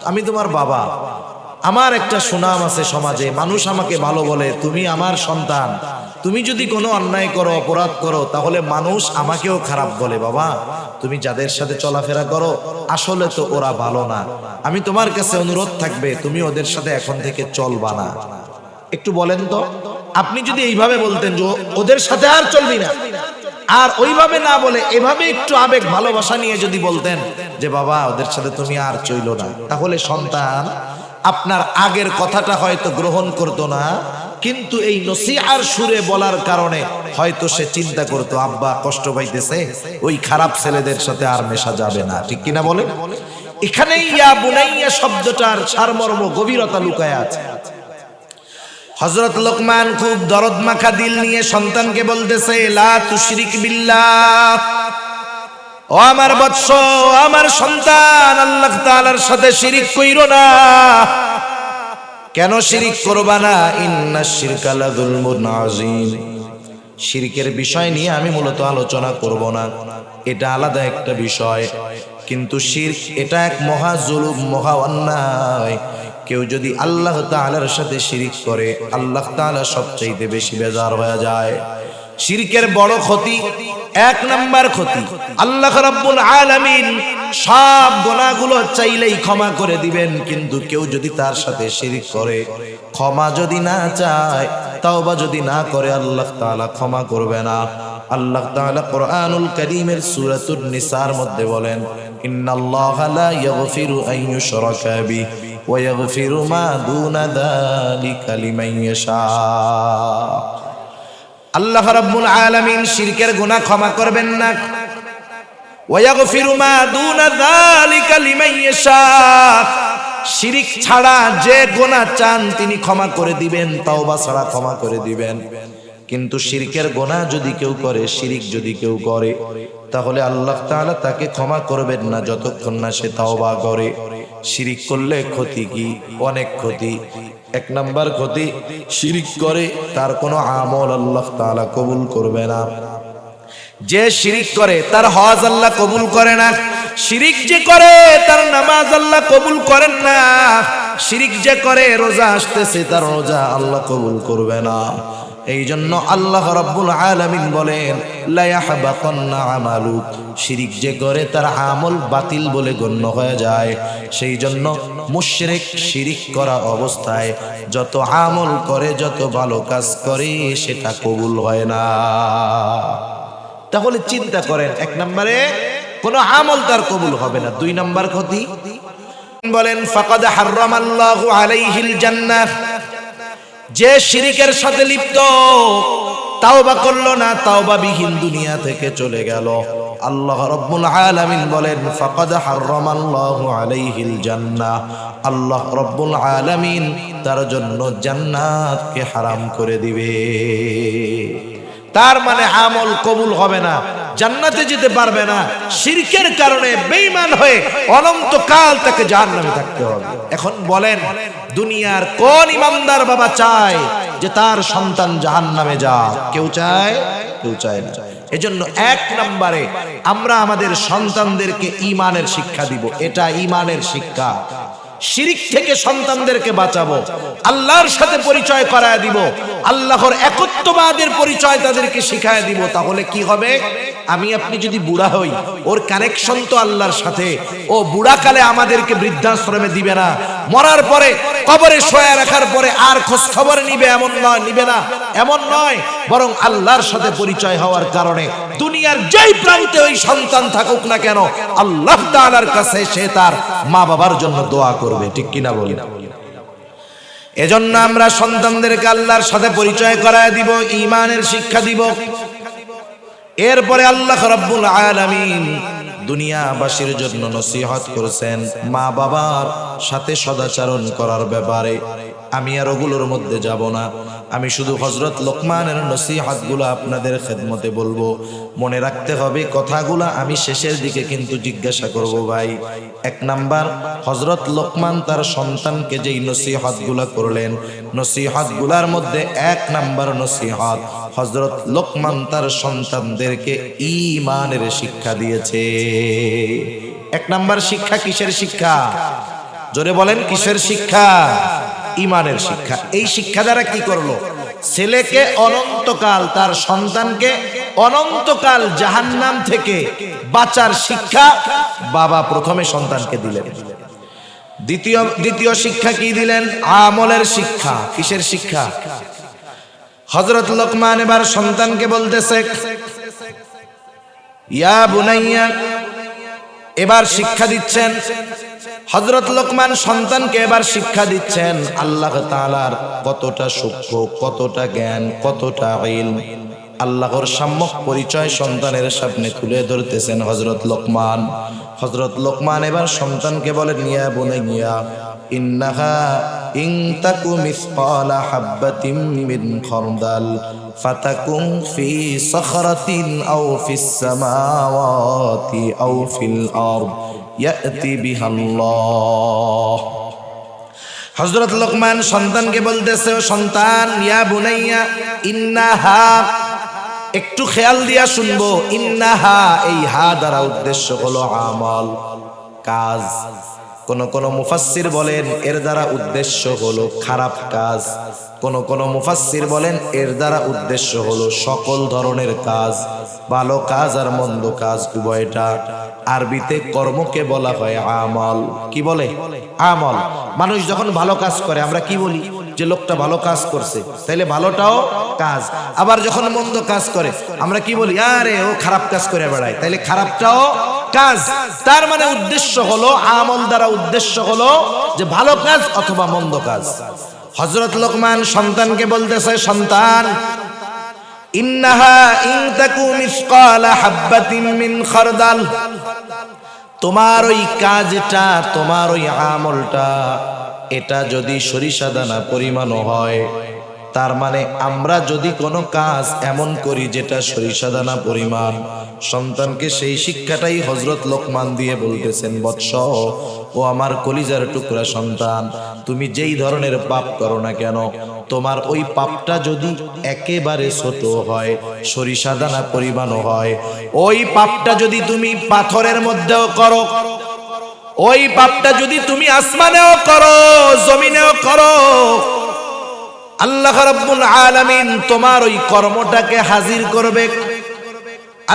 আমি তোমার বাবা, আমার একটা সুনাম আছে সমাজে, মানুষ আমাকে ভালো বলে, তুমি আমার সন্তান, তুমি যদি কোনো অন্যায় করো, অপরাধ করো, তাহলে মানুষ আমাকেও খারাপ বলে। বাবা তুমি যাদের সাথে চলাফেরা করো আসলে তো ওরা ভালো না, আমি তোমার কাছে অনুরোধ থাকবে তুমি ওদের সাথে এখন থেকে চলবা না। একটু বলেন তো, আপনি যদি এইভাবে বলতেন যে ওদের সাথে আর চলবি না, আর ওইভাবে না বলে এভাবে একটু আবেগ ভালোবাসা নিয়ে যদি বলতেন যে বাবা ওদের সাথে তুমি আর চইলো না, তাহলে সন্তান আপনার আগের কথাটা হয়তো গ্রহণ করতো না, কিন্তু এই নসিহার সুরে বলার কারণে হয়তো সে চিন্তা করতো আব্বা কষ্ট পাইতেছে, ওই খারাপ ছেলেদের সাথে আর মেশা যাবে না। ঠিক কিনা বলেন? এখানে ইয়া বুনাইয়া শব্দটার সারমর্ম গভীরতা লুকায় আছে। হযরত লোকমান খুব দরদ মাখা দিল নিয়ে সন্তানকে বলতেছে, লা তুশরিক বিল্লাহ, ও আমার বৎস, আমার সন্তান, আল্লাহ তাআলার সাথে শিরিক কইরো না। কেন শিরিক করবা না? ইন্নাশ শিরকা লাযুলমুন আযীম। শিরকের বিষয় নিয়ে আমি মূলত আলোচনা করব না, এটা আলাদা একটা বিষয়। কিন্তু শিরক এটা এক মহা জুলুম, মহা অন্যায়। কেউ যদি আল্লাহ তাআলার সাথে শিরিক করে, আল্লাহ তাআলা সবচাইতে বেশি বেজার হয়ে যায়। শিরকের বড় ক্ষতি, এক নাম্বার ক্ষতি, আল্লাহ রাব্বুল আলামিন সব গুনাহগুলো চাইলেই ক্ষমা করে দিবেন, কিন্তু কেউ যদি তার সাথে শিরিক করে, ক্ষমা যদি না চায়, তাওবা যদি না করে, আল্লাহ তাআলা ক্ষমা করবে না। আল্লাহ তাআলা কোরআনুল কারীমের সূরাতুন নিসার মধ্যে বলেন, ইন্নাল্লাহা লা ইয়াগফিরু আন ইউশরাকা বিহি ওয়া ইয়াগফিরু মা দুনা যালিকা লিমান ইয়াশা। আল্লাহ রাব্বুল আলামিন শিরকের গুনাহ ক্ষমা করবেন না। ওয়া ইয়াগফিরু মা দুনা যালিকা লিমান ইয়াশা। শিরিক ছাড়া যে গুনাহ চান তিনি ক্ষমা করে দিবেন, তাওবা ছাড়া ক্ষমা করে দিবেন। কিন্তু শিরকের গুনাহ যদি কেউ করে, শিরিক যদি কেউ করে, তাহলে আল্লাহ তাআলা তাকে ক্ষমা করবেন না যতক্ষণ না সে তাওবা করে। শিরিক করলে ক্ষতি কি? অনেক ক্ষতি। এক নাম্বার ক্ষতি, শিরিক করে তার কোনো আমল আল্লাহ তাআলা কবুল করবে না। যে শিরিক করে তার হজ আল্লাহ কবুল করে না। শিরিক যে করে তার নামাজ আল্লাহ কবুল করেন না। শিরিক যে করে, রোজা আসতেছে, তার রোজা আল্লাহ কবুল করবে না। এই জন্য আল্লাহ রাব্বুল আলামিন বলেন, লা ইয়াহবাতান্না আমালু। শিরিক যে করে তার আমল বাতিল বলে গণ্য হয়ে যায়। সেই জন্য মুশরিক শিরিক করা অবস্থায় যত আমল করে, যত ভালো কাজ করে, সেটা কবুল হয় না। তাহলে চিন্তা করেন, এক নম্বরে কোনো আমল তার কবুল হবে না। দুই নাম্বার ক্ষতি, বলেন ফাকাদ হারামাল্লাহু আলাইহিল জান্নাহ। যে শিরিকের সাথে লিপ্ত, তাওবা করলো না, তাওবা বিহীন দুনিয়া থেকে চলে গেল, আল্লাহ রাব্বুল আলামিন বলেন ফাকাদ হারামাল্লাহু আলাইহিল জান্নাহ। আল্লাহ রাব্বুল আলামিন তার জন্য জান্নাতকে হারাম করে দিবে। তার মানে আমল কবুল হবে না, জান্নাতে যেতে পারবে না। শিরকের কারণে বেঈমান হয়ে অনন্তকাল তাকে জাহান্নামে থাকতে হবে। এখন বলেন, দুনিয়ার কোন ইমানদার বাবা চায় যে তার সন্তান জাহান্নামে যাক? কেউ চায়? কেউ চায় না। এজন্য এক নম্বরে আমরা আমাদের সন্তানদেরকে ঈমানের শিক্ষা দিব। এটা ঈমানের শিক্ষা। শিরিক থেকে সন্তানদেরকে বাঁচাবো, আল্লাহর সাথে পরিচয় করায় দিব, আল্লাহর একত্ববাদের পরিচয় তাদেরকে শিখায় দিব। তাহলে কি হবে? আমি আপনি যদি বুড়া হই, ওর কানেকশন তো আল্লাহর সাথে। ও বুড়াকালে আমাদেরকে বৃদ্ধাশ্রমে দিবে না, মরার পরে কবরে শোয়া রাখার পরে আর খোঁজ খবর নিবে এমন নয়, নিবে না এমন নয়, বরং আল্লাহর সাথে পরিচয় হওয়ার কারণে দুনিয়ার যেই প্রান্তে ওই সন্তান থাকুক না কেন, আল্লাহ তাআলার কাছে সে তার মা বাবার জন্য দোয়া করবে। ঠিক কিনা বলি? এজন্য আমরা সন্তানদেরকে আল্লাহর সাথে পরিচয় করায় দিব, ঈমানের শিক্ষা দিব। এরপরে আল্লাহ রাব্বুল আলামিন দুনিয়াবাসীর জন্য নসিহত করেছেন মা বাবার সাথে সদাচরণ করার ব্যাপারে। আমি আর ওগুলোর মধ্যে যাব না, আমি শুধু হযরত লোকমানের নসিহতগুলো আপনাদের খেদমতে বলবো। মনে রাখতে হবে কথাগুলো আমি শেষের দিকে কিন্তু জিজ্ঞাসা করব। ভাই, এক নাম্বার, হযরত লোকমান তার সন্তানকে যেই নসিহতগুলো করলেন, নসিহতগুলোর মধ্যে এক নাম্বার নসিহত, হযরত লোকমান তার সন্তানদেরকে ঈমানের শিক্ষা দিয়েছে। এক নাম্বার শিক্ষা কিসের শিক্ষা? জোরে বলেন, কিসের শিক্ষা? ঈমানের শিক্ষা। এই শিক্ষা দ্বারা কি করলো? ছেলেকে অনন্তকাল, তার সন্তানকে অনন্তকাল জাহান্নাম থেকে বাঁচার শিক্ষা বাবা প্রথমে সন্তানকে দিলেন। দ্বিতীয় শিক্ষা কি দিলেন? আমলের শিক্ষা। কিসের শিক্ষা? হযরত লোকমান এবার সন্তানকে বলতেছে, ইয়া বুনাইয়া এবার শিক্ষা দিচ্ছেন হযরত লোকমান সন্তানকে, এবার শিক্ষা দিচ্ছেন আল্লাহ তাআলার কতটা সূক্ষ্ম, কতটা জ্ঞান, কতটা ইলম। আল্লাহর সম্যক পরিচয় সন্তানের সামনে তুলে ধরতেছেন হযরত লোকমান। হযরত লোকমান এবার সন্তানকে বলেন, ইয়া বুনাইয়া ইন্নাহা ইন তাকু মিসকালা হাববাতিন মিন খারদাল ফাতাকুন ফি সখরাতিন আও ফিস সামাওয়াতি আও ফিল আরদ ইয়াতি বিহাল্লাহ। হযরত লোকমান সন্তানকে বলতেছে, ও সন্তান, ইয়া বুনাইয়া ইন্নাহা, একটু খেয়াল দিয়া শুনবো, ইন্নাহা এই হা দ্বারা উদ্দেশ্য হলো আমল, কাজ। কোন মুফাসসির বলেন এর দ্বারা উদ্দেশ্য হলো খারাপ কাজ, কোন মুফাসসির বলেন এর দ্বারা উদ্দেশ্য হলো সকল ধরনের কাজ, ভালো কাজ আর মন্দ কাজ উভয়টা। আরবিতে কর্মকে বলা হয় আমল। কি বলে? আমল। মানুষ যখন ভালো কাজ করে আমরা কি বলি? যে লোকটা ভালো কাজ করছে, তাইলে ভালোটাও কাজ। আবার যখন মন্দ কাজ করে আমরা কি বলি? আরে ও খারাপ কাজ করে বেড়ায়, তাইলে খারাপটাও কাজ। তার মানে উদ্দেশ্য হলো, আমল দ্বারা উদ্দেশ্য হলো যে ভালো কাজ অথবা মন্দ কাজ। হযরত লোকমান সন্তানকে বলতেছে, সন্তান, ইন্নাহা ইন তাকু মিসকালা হাববাতিন মিন খারদাল, তোমার ওই কাজটা, তোমার ওই আমলটা, এটা যদি সরিষা দানা পরিমাণ হয়, তার মানে আমরা যদি কোনো কাজ এমন করি যেটা সরিষা দানা পরিমাণ, সন্তানকে সেই শিক্ষাটাই হযরত লোকমান দিয়ে বলতেছেন, বৎস, ও আমার কলিজার টুকরা সন্তান, তুমি যেই ধরনের পাপ করো না কেন, তোমার ওই পাপটা যদি একেবারে ছোট হয়, সরিষা দানা পরিমাণও হয়, ওই পাপটা যদি তুমি পাথরের মধ্যেও করো, ওই পাপটা যদি তুমি আসমানেও করো, জমিনেও করো, আল্লাহ রাব্বুল আলামিন তোমার ওই কর্মটাকে হাজির করবে।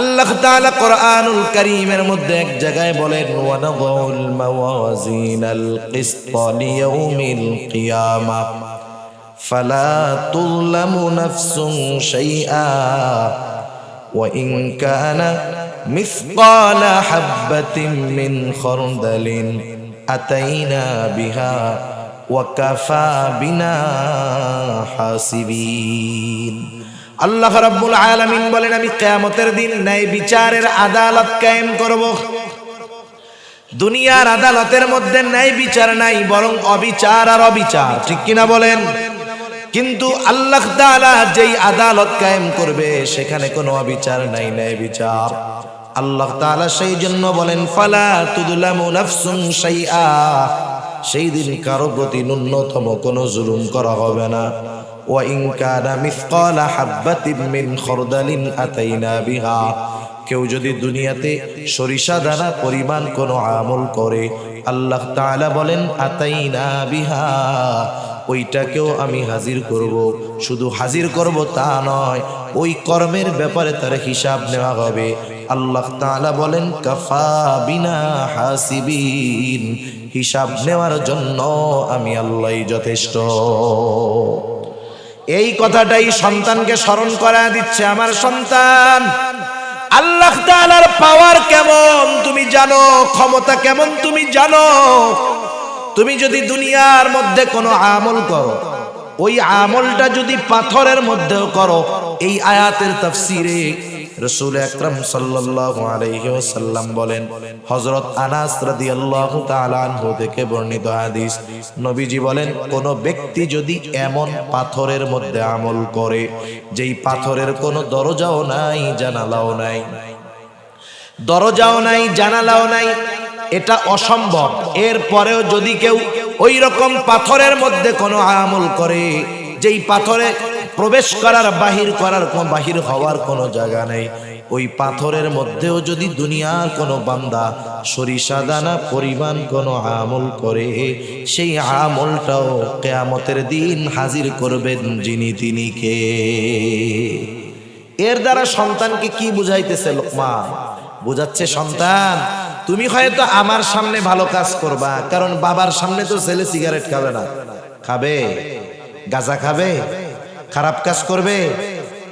আল্লাহ তাআলা কোরআনুল কারীমের মধ্যে এক জায়গায় বলেন, ওয়া নাযাউল মাওয়াজিনাল কিসতা লিয়াউমিল কিয়ামাহ ফালা তুযলামু নাফসুন শাইআ ওয়া ইন কানা মিসকালা হাববাতিন মিন খারদালিন আতাইনা বিহা ওয়া কাফা বিনা হাসিবিন। আল্লাহ রাব্বুল আলামিন বলেন, আমি কিয়ামতের দিন ন্যায় বিচারের আদালত কায়েম করব। দুনিয়ার আদালতের মধ্যে ন্যায় বিচার নাই, বরং অবিচার আর অবিচার, ঠিক কিনা বলেন? কিন্তু আল্লাহ তাআলা যেই আদালত কায়েম করবে সেখানে কোনো অবিচার নাই, ন্যায় বিচার। আল্লাহ তাআলা সেই জন্য বলেন, ফালা তুযলামু নাফসুন শাইআ, সেই দিন কারো প্রতি ন্যূনতম কোনো জুলুম করা হবে না। ওয়া ইন কানা মিসকালা হাববাতিন মিন খারদালিন আতাইনা বিহা, কেউ যদি দুনিয়াতে সরিষা দানা পরিমাণ কোনো আমল করে, আল্লাহ তাআলা বলেন আতাইনা বিহা, ওইটাকেও আমি হাজির করব। শুধু হাজির করব তা নয়, ওই কর্মের ব্যাপারে তার হিসাব নেওয়া হবে। আল্লাহ তাআলা বলেন, কাফা বিনা হাসিবিন, হিসাব নেওয়ার জন্য আমি আল্লাহই যথেষ্ট। এই কথাটাই সন্তানকে স্মরণ করা দিচ্ছে, আমার সন্তান, আল্লাহ তাআলার পাওয়ার কেমন তুমি জানো, ক্ষমতা কেমন তুমি জানো। তুমি যদি দুনিয়ার মধ্যে কোনো আমল করো, ওই আমলটা যদি পাথরের মধ্যেও করো, এই আয়াতের তাফসীরে রাসূল আকরাম সাল্লাল্লাহু আলাইহি ওয়াসাল্লাম বলেন, হযরত আনাস রাদিয়াল্লাহু তাআলা আনহু থেকে বর্ণিত হাদিস, নবীজি বলেন, কোন ব্যক্তি যদি এমন পাথরের মধ্যে আমল করে যেই পাথরের কোনো দরজাও নাই, জানালাও নাই, দরজাও নাই, জানালাও নাই, এটা অসম্ভব, এরপরেও যদি কেউ ওই রকম পাথরের মধ্যে কোনো আমল করে যেই পাথরে প্রবেশ করার, বাহির হওয়ার কোনো জায়গা নেই, ওই পাথরের মধ্যেও যদি দুনিয়ার কোনো বান্দা সরিষা দানা পরিমাণ কোনো আমল করে, সেই আমলটাও কিয়ামতের দিন হাজির করবেন যিনি, তিনি কে? এর দ্বারা সন্তানকে কি বুঝাইতেছে লোকমান? বুঝাচ্ছে, সন্তান, তুমি হয়তো আমার সামনে ভালো কাজ করবা, কারণ বাবার সামনে তো ছেলে সিগারেট খাবে না, খাবে গাঁজা খাবে, খারাপ কাজ করবে,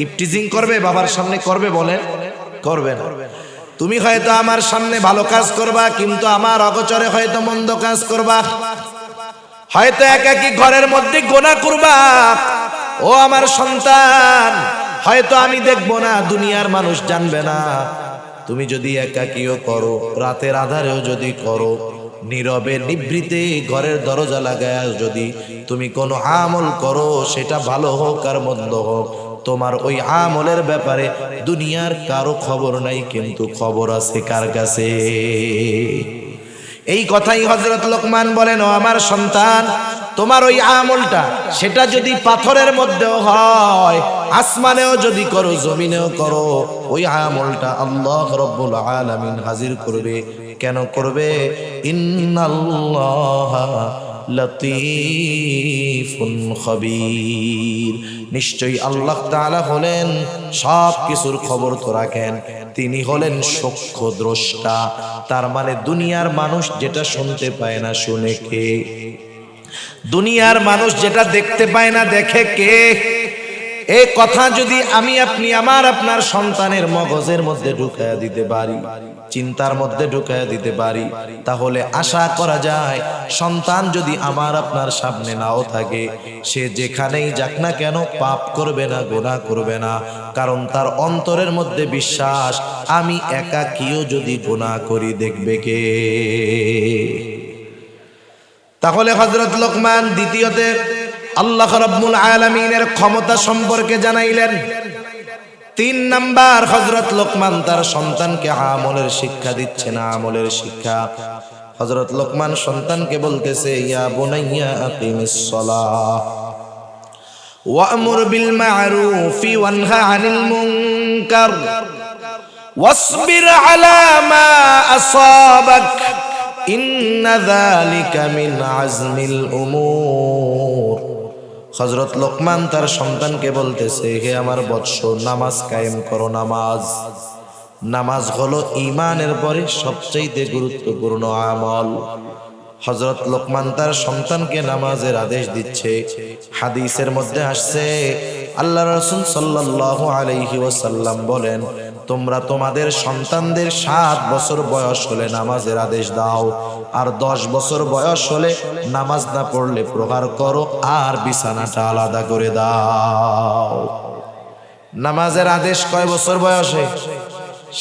ইফটিজিং করবে, বাবার সামনে করবে? বলে করবে না। তুমি হয়তো আমার সামনে ভালো কাজ করবা, কিন্তু আমার অগোচরে হয়তো মন্দ কাজ করবা, হয়তো একাকী ঘরের মধ্যে গুনাহ করবা। ও আমার সন্তান, হয়তো আমি দেখবো না, দুনিয়ার মানুষ জানবে না। তুমি যদি একাকীও করো, রাতের আধারেও যদি করো, নীরবে নিভৃতে ঘরের দরজা লাগায় যদি তুমি কোনো আমল করো, সেটা ভালো হোক আর মন্দ হোক, তোমার ওই আমলের ব্যাপারে দুনিয়ার কারো খবর নাই, কিন্তু খবর আছে কার কাছে? এই কথাই হযরত লোকমান বলেন, ও আমার সন্তান, তোমার ওই আমলটা সেটা যদি পাথরের মধ্যেও হয়, আসমানেও যদি করো, জমিনেও করো, ওই আমলটা আল্লাহ রাব্বুল আলামিন হাজির করবে। কেন করবে? ইন্নাল্লাহা লতীফুন খবীর, নিশ্চয়ই আল্লাহ তাআলা হলেন সব কিছুর খবর তো রাখেন, তিনি হলেন সূক্ষ্ম দ্রষ্টা। তার মানে দুনিয়ার মানুষ যেটা শুনতে পায় না, শুনে কে? দুনিয়ার মানুষ যেটা দেখতে পায় না, দেখে কে? এই কথা যদি আমি আপনি আমার আপনার সন্তানের মগজের মধ্যে ঢুকায়া দিতে পারি, চিন্তার মধ্যে ঢুকায়া দিতে পারি, তাহলে আশা করা যায় সন্তান যদি আমার আপনার সামনে নাও থাকে, সে যেখানেই যাক না কেন পাপ করবে না, গুনাহ করবে না। কারণ তার অন্তরের মধ্যে বিশ্বাস, আমি একাকীও যদি গুনাহ করি, দেখবে কে? তাহলে হযরত লোকমান দ্বিতীয়তে আল্লাহ রাব্বুল আলামিনের ক্ষমতা সম্পর্কে জানাইলেন। 3 নাম্বার, হযরত লোকমান তার সন্তানকে আমলের শিক্ষা দিচ্ছেন, আমলের শিক্ষা। হযরত লোকমান সন্তানকে বলতেছে, ইয়া বুনাইয়া আকিমিস সালাহ ওয়া'মুর বিল মা'রুফি ওয়ানহা আনিল মুনকার ওয়াসবির আলা মা আসাবাক ইন্না যালিকা মিন আজমিল উমুর। হযরত লোকমান তার সন্তানকে বলতেছে, হে আমার বৎস, নামাজ কায়েম করো। নামাজ হলো ঈমানের পরে সবচেয়ে গুরুত্বপূর্ণ আমল। হযরত লোকমান তার সন্তানকে নামাজের আদেশ দিচ্ছে। হাদিসের মধ্যে আসছে, আল্লাহ রাসূল সাল্লাল্লাহু আলাইহি ওয়াসাল্লাম বলেন, তোমরা তোমাদের সন্তানদের 7 বছর বয়স হলে নামাজের আদেশ দাও, আর 10 বছর বয়স হলে নামাজ না পড়লে প্রহার করো, আর বিছানাটা আলাদা করে দাও। নামাজের আদেশ কয় বছর বয়সে?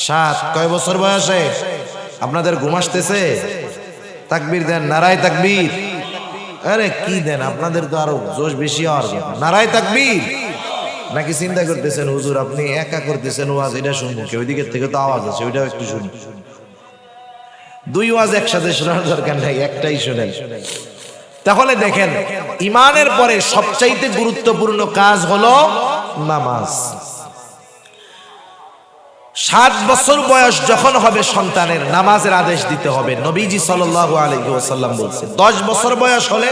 7। কয় বছর বয়সে? আপনাদের ঘুম আসতেছে? তাকবীর দেন, নারায়ে তাকবীর। আরে কি দেন, আপনাদের তো আরো জোশ বেশি হওয়ার কথা। নারায়ে তাকবীর। নাকি চিন্তা করতেছেন হুজুর আপনি একা করতেছেন ওয়াজ, এটা শুনবো কি? ওইদিকে থেকে তো আওয়াজ আছে, ওইটাও একটু শুনি। 2 ওয়াজ একসাথে শোনার দরকার নাই, একটাই শুনেন। তাহলে দেখেন, ঈমানের পরে সবচাইতে গুরুত্বপূর্ণ কাজ হলো নামাজ। 7 বছর বয়স যখন হবে সন্তানের, নামাজের আদেশ দিতে হবে। নবীজি সাল্লাল্লাহু আলাইহি ওয়াসাল্লাম বলছেন, 10 বছর বয়স হলে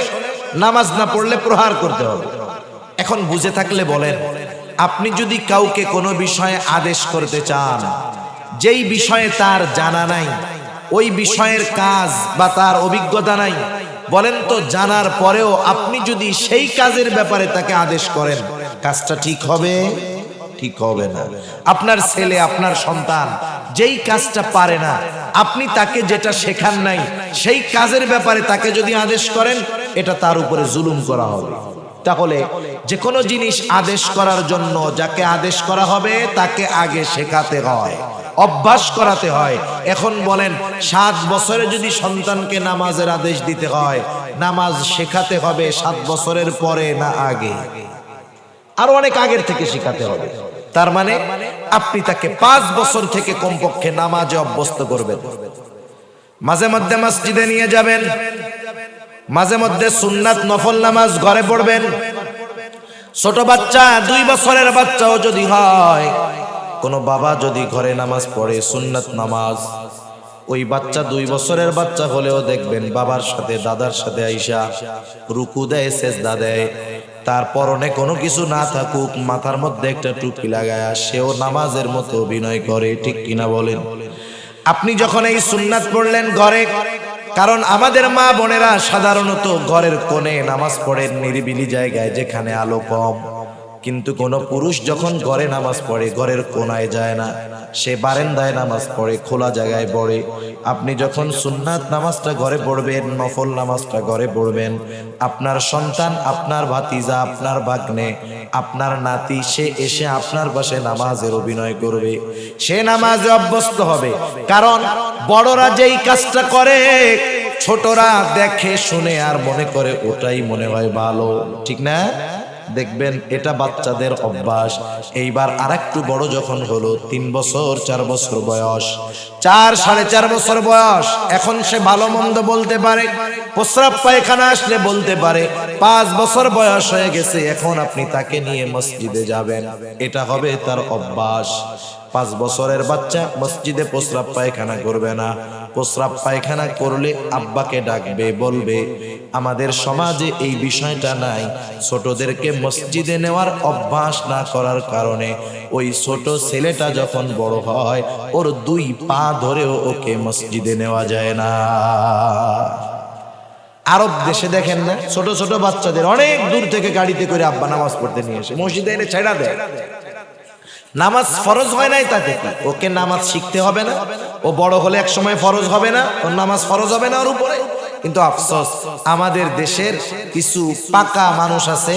নামাজ না পড়লে প্রহার করতে হবে। এখন বুঝে থাকলে বলেন, আপনি যদি কাউকে কোনো বিষয়ে আদেশ করতে চান, যেই বিষয়ে তার জানা নাই, ওই বিষয়ের কাজ বা তার অভিজ্ঞতা নাই, বলেন তো জানার পরেও আপনি যদি সেই কাজের ব্যাপারে তাকে আদেশ করেন, কাজটা ঠিক হবে? ঠিক হবে না। আপনার ছেলে, আপনার সন্তান যেই কাজটা পারে না, আপনি তাকে যেটা শেখান নাই, সেই কাজের ব্যাপারে তাকে যদি আদেশ করেন, এটা তার উপরে জুলুম করা হবে। তাহলে যে কোনো জিনিস আদেশ করার জন্য যাকে আদেশ করা হবে তাকে আগে শেখাতে হয়, অভ্যাস করাতে হয়। এখন বলেন, 7 বছরে যদি সন্তানকে নামাজের আদেশ দিতে হয়, নামাজ শেখাতে হবে 7 বছরের পরে না আগে? আর অনেক আগের থেকে শেখাতে হবে। তার মানে আপনি তাকে 5 বছর থেকে কমপক্ষে নামাজে অভ্যস্ত করবেন। মাঝে মধ্যে মসজিদে নিয়ে যাবেন, মাঝে মধ্যে সুন্নাত নফল নামাজ ঘরে পড়বেন। ছোট বাচ্চা, 2 বছরের বাচ্চাও যদি হয়, কোনো বাবা যদি ঘরে নামাজ পড়ে সুন্নাত নামাজ, ওই বাচ্চা 2 বছরের বাচ্চা হলেও দেখবেন বাবার সাথে দাদার সাথে আইসা রুকু দেয়, সেজদা দেয়। তার পরনে কোনো কিছু না থাকুক, মাথার মধ্যে একটা টুপি লাগায়া সেও নামাজের মতো অভিনয় করে। ঠিক কিনা বলেন? আপনি যখন এই সুন্নাত পড়লেন ঘরে, কারণ আমাদের মা বোনেরা সাধারণত ঘরের কোণে নামাজ পড়েন নিরিবিলি জায়গায়, যেখানে আলো কম। কিন্তু কোন পুরুষ যখন ঘরে নামাজ পড়ে ঘরের কোনায় যায় না, সে বারান্দায় নামাজ পড়ে, খোলা জায়গায় পড়ে। আপনি যখন সুন্নাত নামাজটা ঘরে পড়বেন, নফল নামাজটা ঘরে পড়বেন, আপনার সন্তান, আপনার ভাতিজা, আপনার ভাগ্নে, আপনার নাতি, সে এসে আপনার পাশে নামাজের অভিনয় করবে, সে নামাজে অভ্যস্ত হবে। কারণ বড়রা যেই কাজটা করে ছোটরা দেখে শুনে আর মনে করে ওটাই মনে হয় ভালো, ঠিক না? দেখবেন এটা বাচ্চাদের অভ্যাস। এইবার আরেকটু বড় যখন হলো, 3 বছর 4 বছর বয়স, 4 4.5 বছর বয়স, এখন সে ভালো মন্দ বলতে পারে, প্রস্রাব পায়খানা আসলে বলতে পারে। 5 বছর বয়স হয়ে গেছে, এখন আপনি তাকে নিয়ে মসজিদে যাবেন, এটা হবে তার অভ্যাস। 5 বছরের বাচ্চা মসজিদে প্রস্রাব পায়খানা করবে না, প্রস্রাব পায়খানা করলে আব্বাকে ডাকবে, বলবে। আমাদের সমাজে এই বিষয়টা নাই। ছোটদেরকে মসজিদে নেওয়ার অভ্যাস না করার কারণে ওই ছোট ছেলেটা যখন বড় হয় ওর 2 পা ধরেও ওকে মসজিদে নেওয়া যায় না। আরব দেশে দেখেন না, ছোট ছোট বাচ্চাদের অনেক দূর থেকে গাড়িতে করে আব্বা নামাজ পড়তে নিয়ে এসে মসজিদে এনে ছেড়া দেয়। নামাজ ফরজ হয় নাই তাতে কি, ওকে নামাজ শিখতে হবে না? ও বড় হলে এক সময় ফরজ হবে না? ওর নামাজ ফরজ হবে না ওর উপরে? কিন্তু আফসোস, আমাদের দেশের কিছু পাকা মানুষ আছে,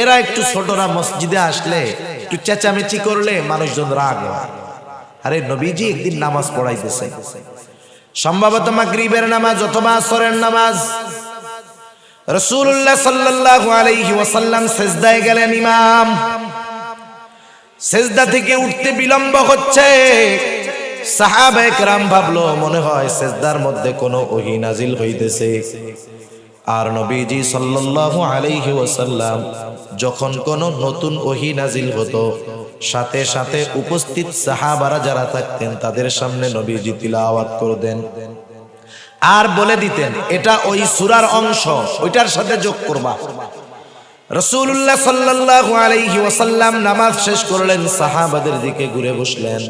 এরা একটু ছোটরা মসজিদে আসলে একটু চেঁচামেচি করলে মানুষজন রাগ হয়। আরে নবীজি একদিন নামাজ পড়াইতেছে, সম্ভবত মাগরিবের নামাজ অথবা আসরের নামাজ। রাসূলুল্লাহ সাল্লাল্লাহু আলাইহি ওয়াসাল্লাম সিজদায় গেলেন, ইমাম সিজদা থেকে উঠতে বিলম্ব হচ্ছে। সাহাবায়ে কেরাম ভাবলো মনে হয় সিজদার মধ্যে কোনো ওহী নাজিল হইতেছে। আর নবীজি সাল্লাল্লাহু আলাইহি ওয়াসাল্লাম যখন কোনো নতুন ওহী নাজিল হতো, সাথে সাথে উপস্থিত সাহাবারা যারা থাকতেন তাদের সামনে নবীজি তিলাওয়াত করতেন আর বলে দিতেন এটা ওই সূরার অংশ, ওইটার সাথে যোগ করবা। রাসূলুল্লাহ সাল্লাল্লাহু আলাইহি ওয়াসাল্লাম নামাজ শেষ করলেন, সাহাবাদের দিকে ঘুরে বসলেন।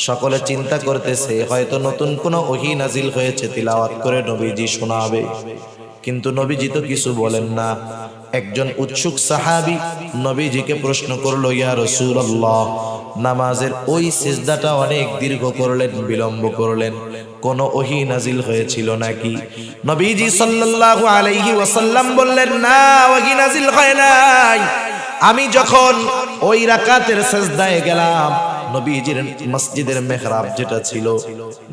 সকলে চিন্তা করতেছে হয়তো নতুন কোনো ওহী নাজিল হয়েছে, তিলাওয়াত করে নবীজি শোনাবে। কিন্তু নবীজি তো কিছু বলেন না। একজন উৎসুক সাহাবী নবীজিকে প্রশ্ন করলো, ইয়া রাসূলুল্লাহ, নামাজের ওই সিজদাটা অনেক দীর্ঘ করলেন, বিলম্ব করলেন, কোন ওহী নাজিল হয়েছিল নাকি? নবীজি সাল্লাল্লাহু আলাইহি ওয়াসাল্লাম বললেন, না, ওহী নাজিল হয় নাই। আমি যখন ওই রাকাতের সিজদায় গেলাম, নবীজির মসজিদের মেহরাব যেটা ছিল,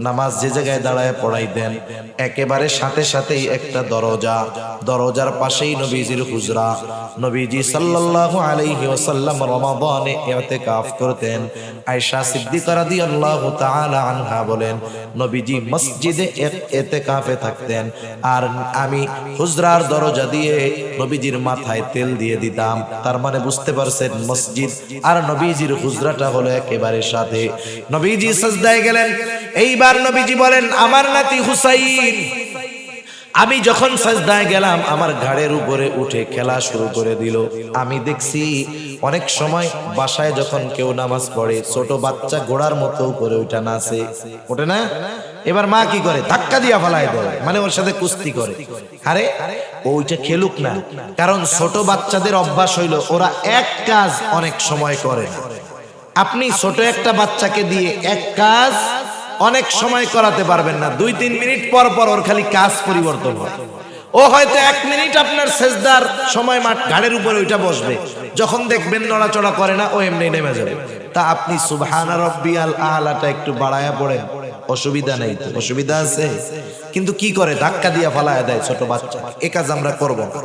নামাজ যে জায়গায় দাঁড়ায় পড়াইতেন, একেবারে সাথে সাথেই একটা দরজা, দরজার পাশেই নবীজির হুজরা। নবীজি সাল্লাল্লাহু আলাইহি ওয়াসাল্লাম রমাদানে ইতিকাফ করতেন। আয়েশা সিদ্দিকা রাদিয়াল্লাহু তাআলা আনহা বলেন, নবীজি মসজিদে ইতিকাফে থাকতেন আর আমি হুজরার দরজা দিয়ে নবীজির মাথায় তেল দিয়ে দিতাম। তার মানে বুঝতে পারছেন, মসজিদ আর নবীজির হুজরাটা হলো একেবারে সাথে। নবীজি সিজদায় গেলেন। এইবার নবীজি বলেন, আমার নাতি হুসাইন, আমি যখন সিজদায় গেলাম আমার ঘাড়ের উপরে উঠে খেলা শুরু করে দিল। আমি দেখছি অনেক সময় বাসায় যখন কেউ নামাজ পড়ে, ছোট বাচ্চা ঘোড়ার মতো করে ওইটা নাচে, ওঠে না? এবার মা কি করে, ধাক্কা দিয়া ফেলায় দেয়, মানে ওর সাথে কুস্তি করে। আরে ওইটা খেলুক না, কারণ ছোট বাচ্চাদের অভ্যাস হইল ওরা এক কাজ অনেক সময় করে না। আপনি ছোট একটা বাচ্চাকে দিয়ে এক কাজ অনেক সময় করাতে পারবেন না। 2-3 মিনিট পর পর ওর খালি কাজ পরিবর্তন হয়। ও হয়তো 1 মিনিট আপনার সিজদার সময় ঘাড়ের উপরে ওইটা বসবে, যখন দেখবেন নড়াচড়া করে না, ও এমনি নেমে যাবে। তা আপনি সুবহানা রাব্বিয়াল আলাটা একটু বাড়ায়া পড়েন, অসুবিধা নেই তো? অসুবিধা আছে, কিন্তু কি করে, ধাক্কা দিয়া ফালায়া দেয় ছোট বাচ্চা। এ কাজ আমরা করব না।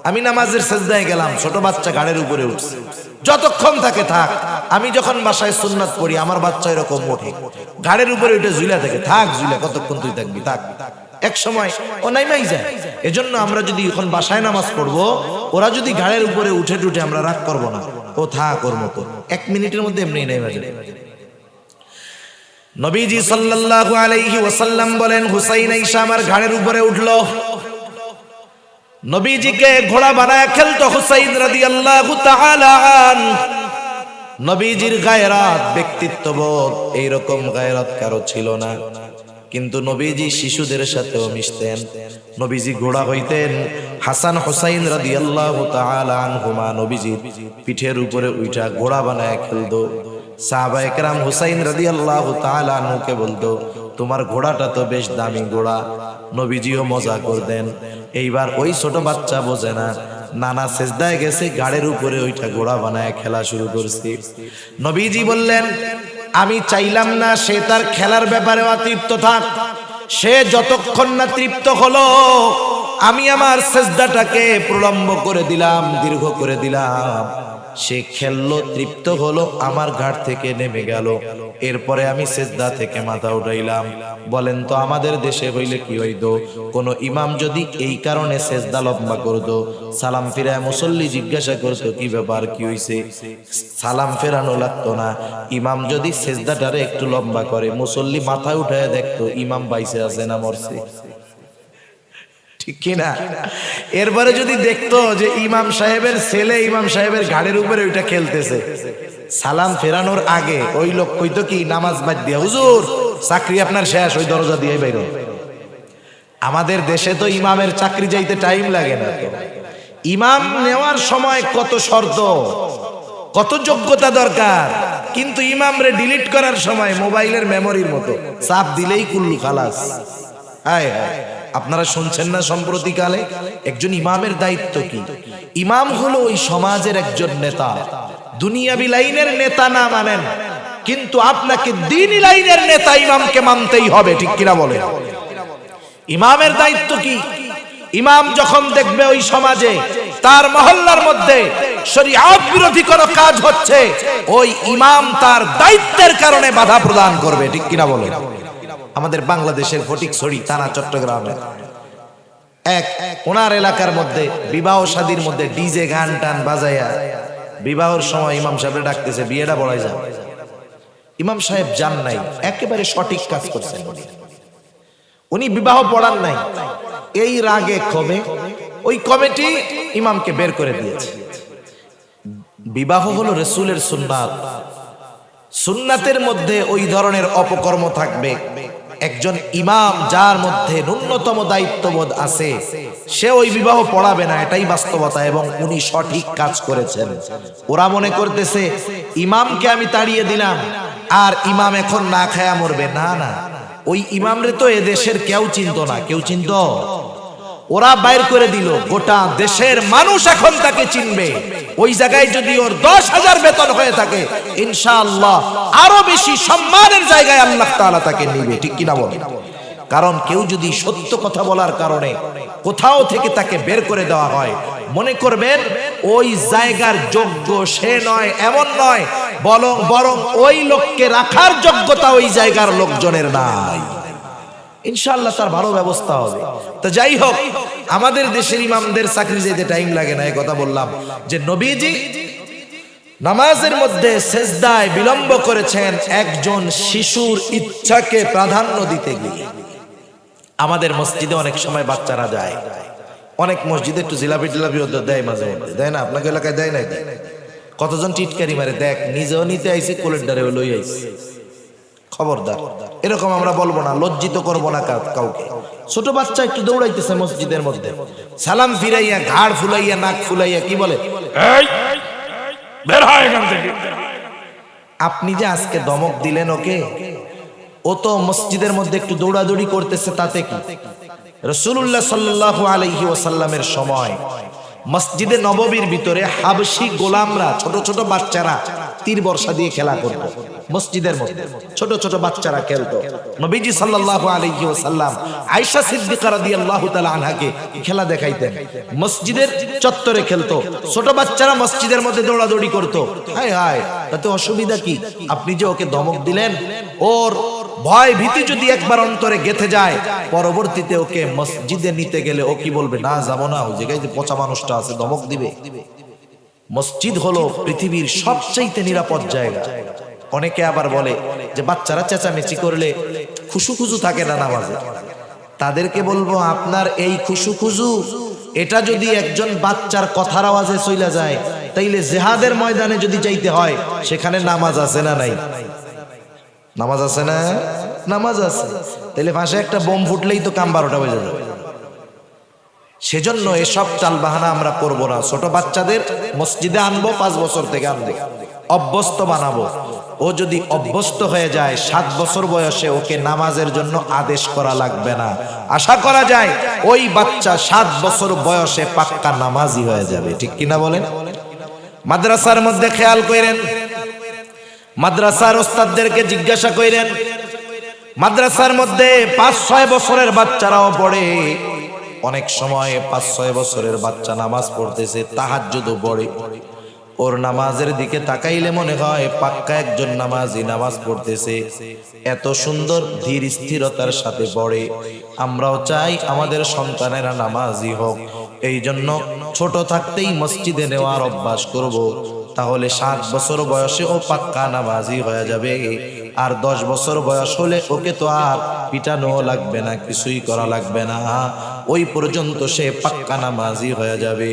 আমি নামাজের সিজদায় গেলাম, ছোট বাচ্চা ঘাড়ের উপরে উঠছে, যতক্ষণ থাকে থাক। আমি যখন বাসায় সুন্নাত পড়ি, আমার বাচ্চা এরকম ওঠে, ঘাড়ের উপরে ওইটা ঝুলা থাকে, থাক ঝুলা, কতক্ষণ তুই থাকবি, থাক। এক সময় ও নাইমাই যায়। এজন্য আমরা যদি এখন বাসায় নামাজ পড়বো, ওরা যদি ঘাড়ের উপরে উঠে টুটে, আমরা রাগ করব না, ও থাক ওর মতো, 1 মিনিটের মধ্যে এমনি নাইমা যাবে। নবীজি সাল্লাল্লাহু আলাইহি ওয়াসাল্লাম বলেন, হুসাইন আয়েশা আমার ঘাড়ের উপরে উঠলো। নবীজিকে ঘোড়া বানায় খেলতো হুসাইন রাদিয়াল্লাহু তাআলা আন। নবীজির গায়রাত, ব্যক্তিত্ববোধ, এইরকম গায়রাত কারো ছিল না। কিন্তু নবীজি শিশুদের সাথেও মিশতেন। নবীজি ঘোড়া হইতেন। হাসান হুসাইন রাদিয়াল্লাহু তাআলা আনহুমা নবীজির পিঠের উপরে উঠা ঘোড়া বানায় খেলতো। সাহাবায়ে কেরাম হুসাইন রাদিয়াল্লাহু তাআলা আনহুকে বলতো, তোমার ঘোড়াটা তো বেশ দামি ঘোড়া। নবীজিও মজা করতেন। এইবার ওই ছোট বাচ্চা বোঝে না, নানা সেজদায় গেছে, গাড়ির উপরে ওইটা ঘোড়া বানায় খেলা শুরু করছে। নবীজি বললেন, আমি চাইলাম না সে তার খেলার ব্যাপারে অতৃপ্ত থাক। সে যতক্ষণ না তৃপ্ত হলো, আমি আমার সেজদাটাকে প্রলম্ব করে দিলাম, দীর্ঘ করে দিলাম। সে খেললো, তৃপ্ত হলো, আমার ঘাট থেকে নেমে গেল। এরপরে আমি সেজদা থেকে মাথা উঠাইলাম। বলেন তো আমাদের দেশে হইলে কি হইতো? কোন ইমাম যদি এই কারণে সেজদা লম্বা করতো, সালাম ফিরায় মুসল্লি জিজ্ঞাসা করতো কি ব্যাপার, কি হইছে? সালাম ফেরানো লাগতো না। ইমাম যদি সেজদাটারে একটু লম্বা করে, মুসল্লি মাথায় উঠায় দেখতো ইমাম বাইসে আছে না মরছে, ঠিক কিনা? এরপরে যদি দেখতো যে ইমাম সাহেবের ছেলে ইমাম সাহেবের ঘাড়ের উপরে ওইটা খেলতেছে, সালাম ফেরানোর আগে ওই লোক কইতো কি, নামাজ বাদ দিয়া, হুজুর চাকরি আপনার শেষ, ওই দরজা দিয়ে বাইর। আমাদের দেশে তো ইমামের চাকরি যাইতে টাইম লাগে না। তো ইমাম নেওয়ার সময় কত শর্ত, কত যোগ্যতা দরকার, কিন্তু ইমামরে ডিলিট করার সময় মোবাইলের মেমোরির মতো চাপ দিলেই কুল্লু খালাস। হায় হায়, আপনারা শুনছেন না সম্প্রতিকালে একজন ইমামের দায়িত্ব কি? ইমাম হলো ওই সমাজের একজন নেতা। দুনিয়াবি লাইনের নেতা না মানেন, কিন্তু আপনাকে দ্বীনি লাইনের নেতা ইমামকে মানতেই হবে, ঠিক কিনা বলেন? ইমামের দায়িত্ব কি? ইমাম যখন দেখবে ওই সমাজে তার মহল্লার মধ্যে শরীয়ত বিরোধী কোনো কাজ হচ্ছে, ওই ইমাম তার দায়িত্বের কারণে বাধা প্রদান করবে, ঠিক কিনা বলেন? আমাদের বাংলাদেশের ফটিকছড়ি থানা চট্টগ্রামে এক ওনার এলাকার মধ্যে বিবাহ শাদীর মধ্যে ডিজে গান টান বাজাইয়া বিবাহের সময় ইমাম সাহেব ডাকতেছে, বিয়েটা বড়াই যান। ইমাম সাহেব যান নাই, একেবারে সঠিক কাজ করছেন। উনি বিবাহ পড়ান নাই। এই রাগে ক্ষোভে ওই কমিটি ইমামকে বের করে দিয়েছে। বিবাহ হলো রাসূলের সুন্নাত। সুন্নাতের মধ্যে ওই ধরনের অপকর্ম থাকবে। একজন ইমাম যার মধ্যে ন্যূনতম দায়িত্ববোধ আছে, সে ওই বিবাহ পড়াবে না, এটাই বাস্তবতা। এবং উনি সঠিক কাজ করেছেন। ওরা মনে করতেছে ইমামকে আমি তাড়িয়ে দিলাম আর ইমাম এখন না খায়া মরবে। না না, ওই ইমামরে তো এদেশের কেউ চিনতো না। কেউ চিনতো? ওরা বাইর করে দিল। গোটা দেশের মানুষ এখন তাকে চিনবে। ওই জায়গায় যদি ওর 10,000 বেতন হয়ে থাকে, ইনশাআল্লাহ আরো বেশি সম্মানের জায়গায় আল্লাহ তাআলা তাকে নিবে, ঠিক কিনা বলেন? কারণ কেউ যদি সত্য কথা বলার কারণে কোথাও থেকে তাকে বের করে দেওয়া হয়, মনে করবেন ওই জায়গার যোগ্য সে নয়, এমন নয়, বরং ওই লোককে রাখার যোগ্যতা ওই জায়গার লোকজনের নাই। ইনশাআল্লাহ তার ভালো ব্যবস্থা হবে। তো যাই হোক, আমাদের দেশের ইমামদের চাকরি যেতে টাইম লাগে না। এই কথা বললাম যে নবীজি নামাজের মধ্যে সেজদায় বিলম্ব করেছেন একজন শিশুর ইচ্ছাকে প্রাধান্য দিতে গিয়ে। আমাদের মসজিদে অনেক সময় বাচ্চারা যায়, অনেক মসজিদে একটু জিলাপি টিলাপি দেয়, মাঝে মধ্যে দেয় না? আপনাকে এলাকায় দেয় না? কতজন টিটকারি মারে, দেখ নিজেও নিতে আইসি, কোলের ডারে লই আইসি। খবরদার, এরকম আমরা বলবো না, লজ্জিত করবো না কাউকে। ছোট বাচ্চা একটু দৌড়াইতেছে মসজিদের মধ্যে, সালাম ফিরাইয়া, ঘাড় ফুলাইয়া, নাক ফুলাইয়া কি বলে, বের হয় এখান থেকে। আপনি যে আজকে ধমক দিলেন ওকে, ও তো মসজিদের মধ্যে একটু দৌড়াদৌড়ি করতেছে, তাতে কি? রাসূলুল্লাহ সাল্লাল্লাহু আলাইহি ওয়াসাল্লামের সময় মসজিদে নববীর ভিতরে হাবশী গোলামরা, ছোট ছোট বাচ্চারা তীর বর্ষা দিয়ে খেলা করত। মসজিদের মধ্যে ছোট ছোট বাচ্চারা খেলতো। নবীজি সাল্লাল্লাহু আলাইহি ওয়াসাল্লাম আয়েশা সিদ্দিকা রাদিয়াল্লাহু তাআলা আনহাকে খেলা দেখাইতেন। মসজিদের চত্বরে খেলতো, ছোট বাচ্চারা মসজিদের মধ্যে দৌড়াদৌড়ি করত। হায় হায়, তাতে অসুবিধা কি? আপনি যে ওকে ধমক দিলেন, ওর ভয় ভীতি যদি একবার অন্তরে গেঁথে যায়, পরবর্তীতে ওকে মসজিদে নিতে গেলে ও কি বলবে? না, যাবো না, ওই জায়গায় যে পচা মানুষটা আছে, ধমক দিবে। মসজিদ হলো পৃথিবীর সবচেয়ে নিরাপদ জায়গা। অনেকে আবার বলে যে বাচ্চারা চেঁচামেচি করলে খুশু থাকে না নামাজে। তাদেরকে বলবো, আপনার এই খুশু এটা যদি একজন বাচ্চার কথার আওয়াজে চলে যায়, তাইলে জিহাদের ময়দানে যদি যাইতে হয়, সেখানে নামাজ আছে না নাই? নামাজ আছে না? নামাজ আছে, তাহলে পাশে একটা বোম ফুটলেই তো কাম 12টা বেজে যাবে। সেজন্য এসব টালবাহানা আমরা করবো না। ছোট বাচ্চাদের মসজিদে আনবো, 5 বছর থেকে আনবো, অভ্যস্ত বানাবো। ও যদি অভ্যস্ত হয়ে যায় 7 বছর বয়সে ওকে নামাজের জন্য আদেশ করা লাগবে না। আশা করা যায় ওই বাচ্চা 7 বছর বয়সে পাক্কা নামাজি হয়ে যাবে। ঠিক কিনা বলেন? মাদ্রাসার মধ্যে খেয়াল করেন, মাদ্রাসার ওস্তাদদেরকে জিজ্ঞাসা করেন, মাদ্রাসার মধ্যে 5-6 বছরের বাচ্চারাও পড়ে। অনেক সময় 5-6 বছরের বাচ্চা নামাজ পড়তেছে, তাহাজ্জুদও পড়ে। ওর নামাজের দিকে তাকাইলে মনে হয় পাক্কা একজন নামাজি নামাজ পড়তেছে। এত সুন্দর ধীর স্থিরতার সাথে পড়ে। আমরাও চাই আমাদের সন্তানেরা নামাজি হোক। এই জন্য ছোট থাকতেই মসজিদে নেওয়ার অভ্যাস করব। তাহলে 7 বছর বয়সে ও পাক্কা নামাজি হয়ে যাবে। আর 10 বছর বয়স হলে ওকে তো আর পিটানো লাগবে না, কিছুই করা লাগবে না। ওই পর্যন্ত সে পাক্কা নামাজি হয়ে যাবে।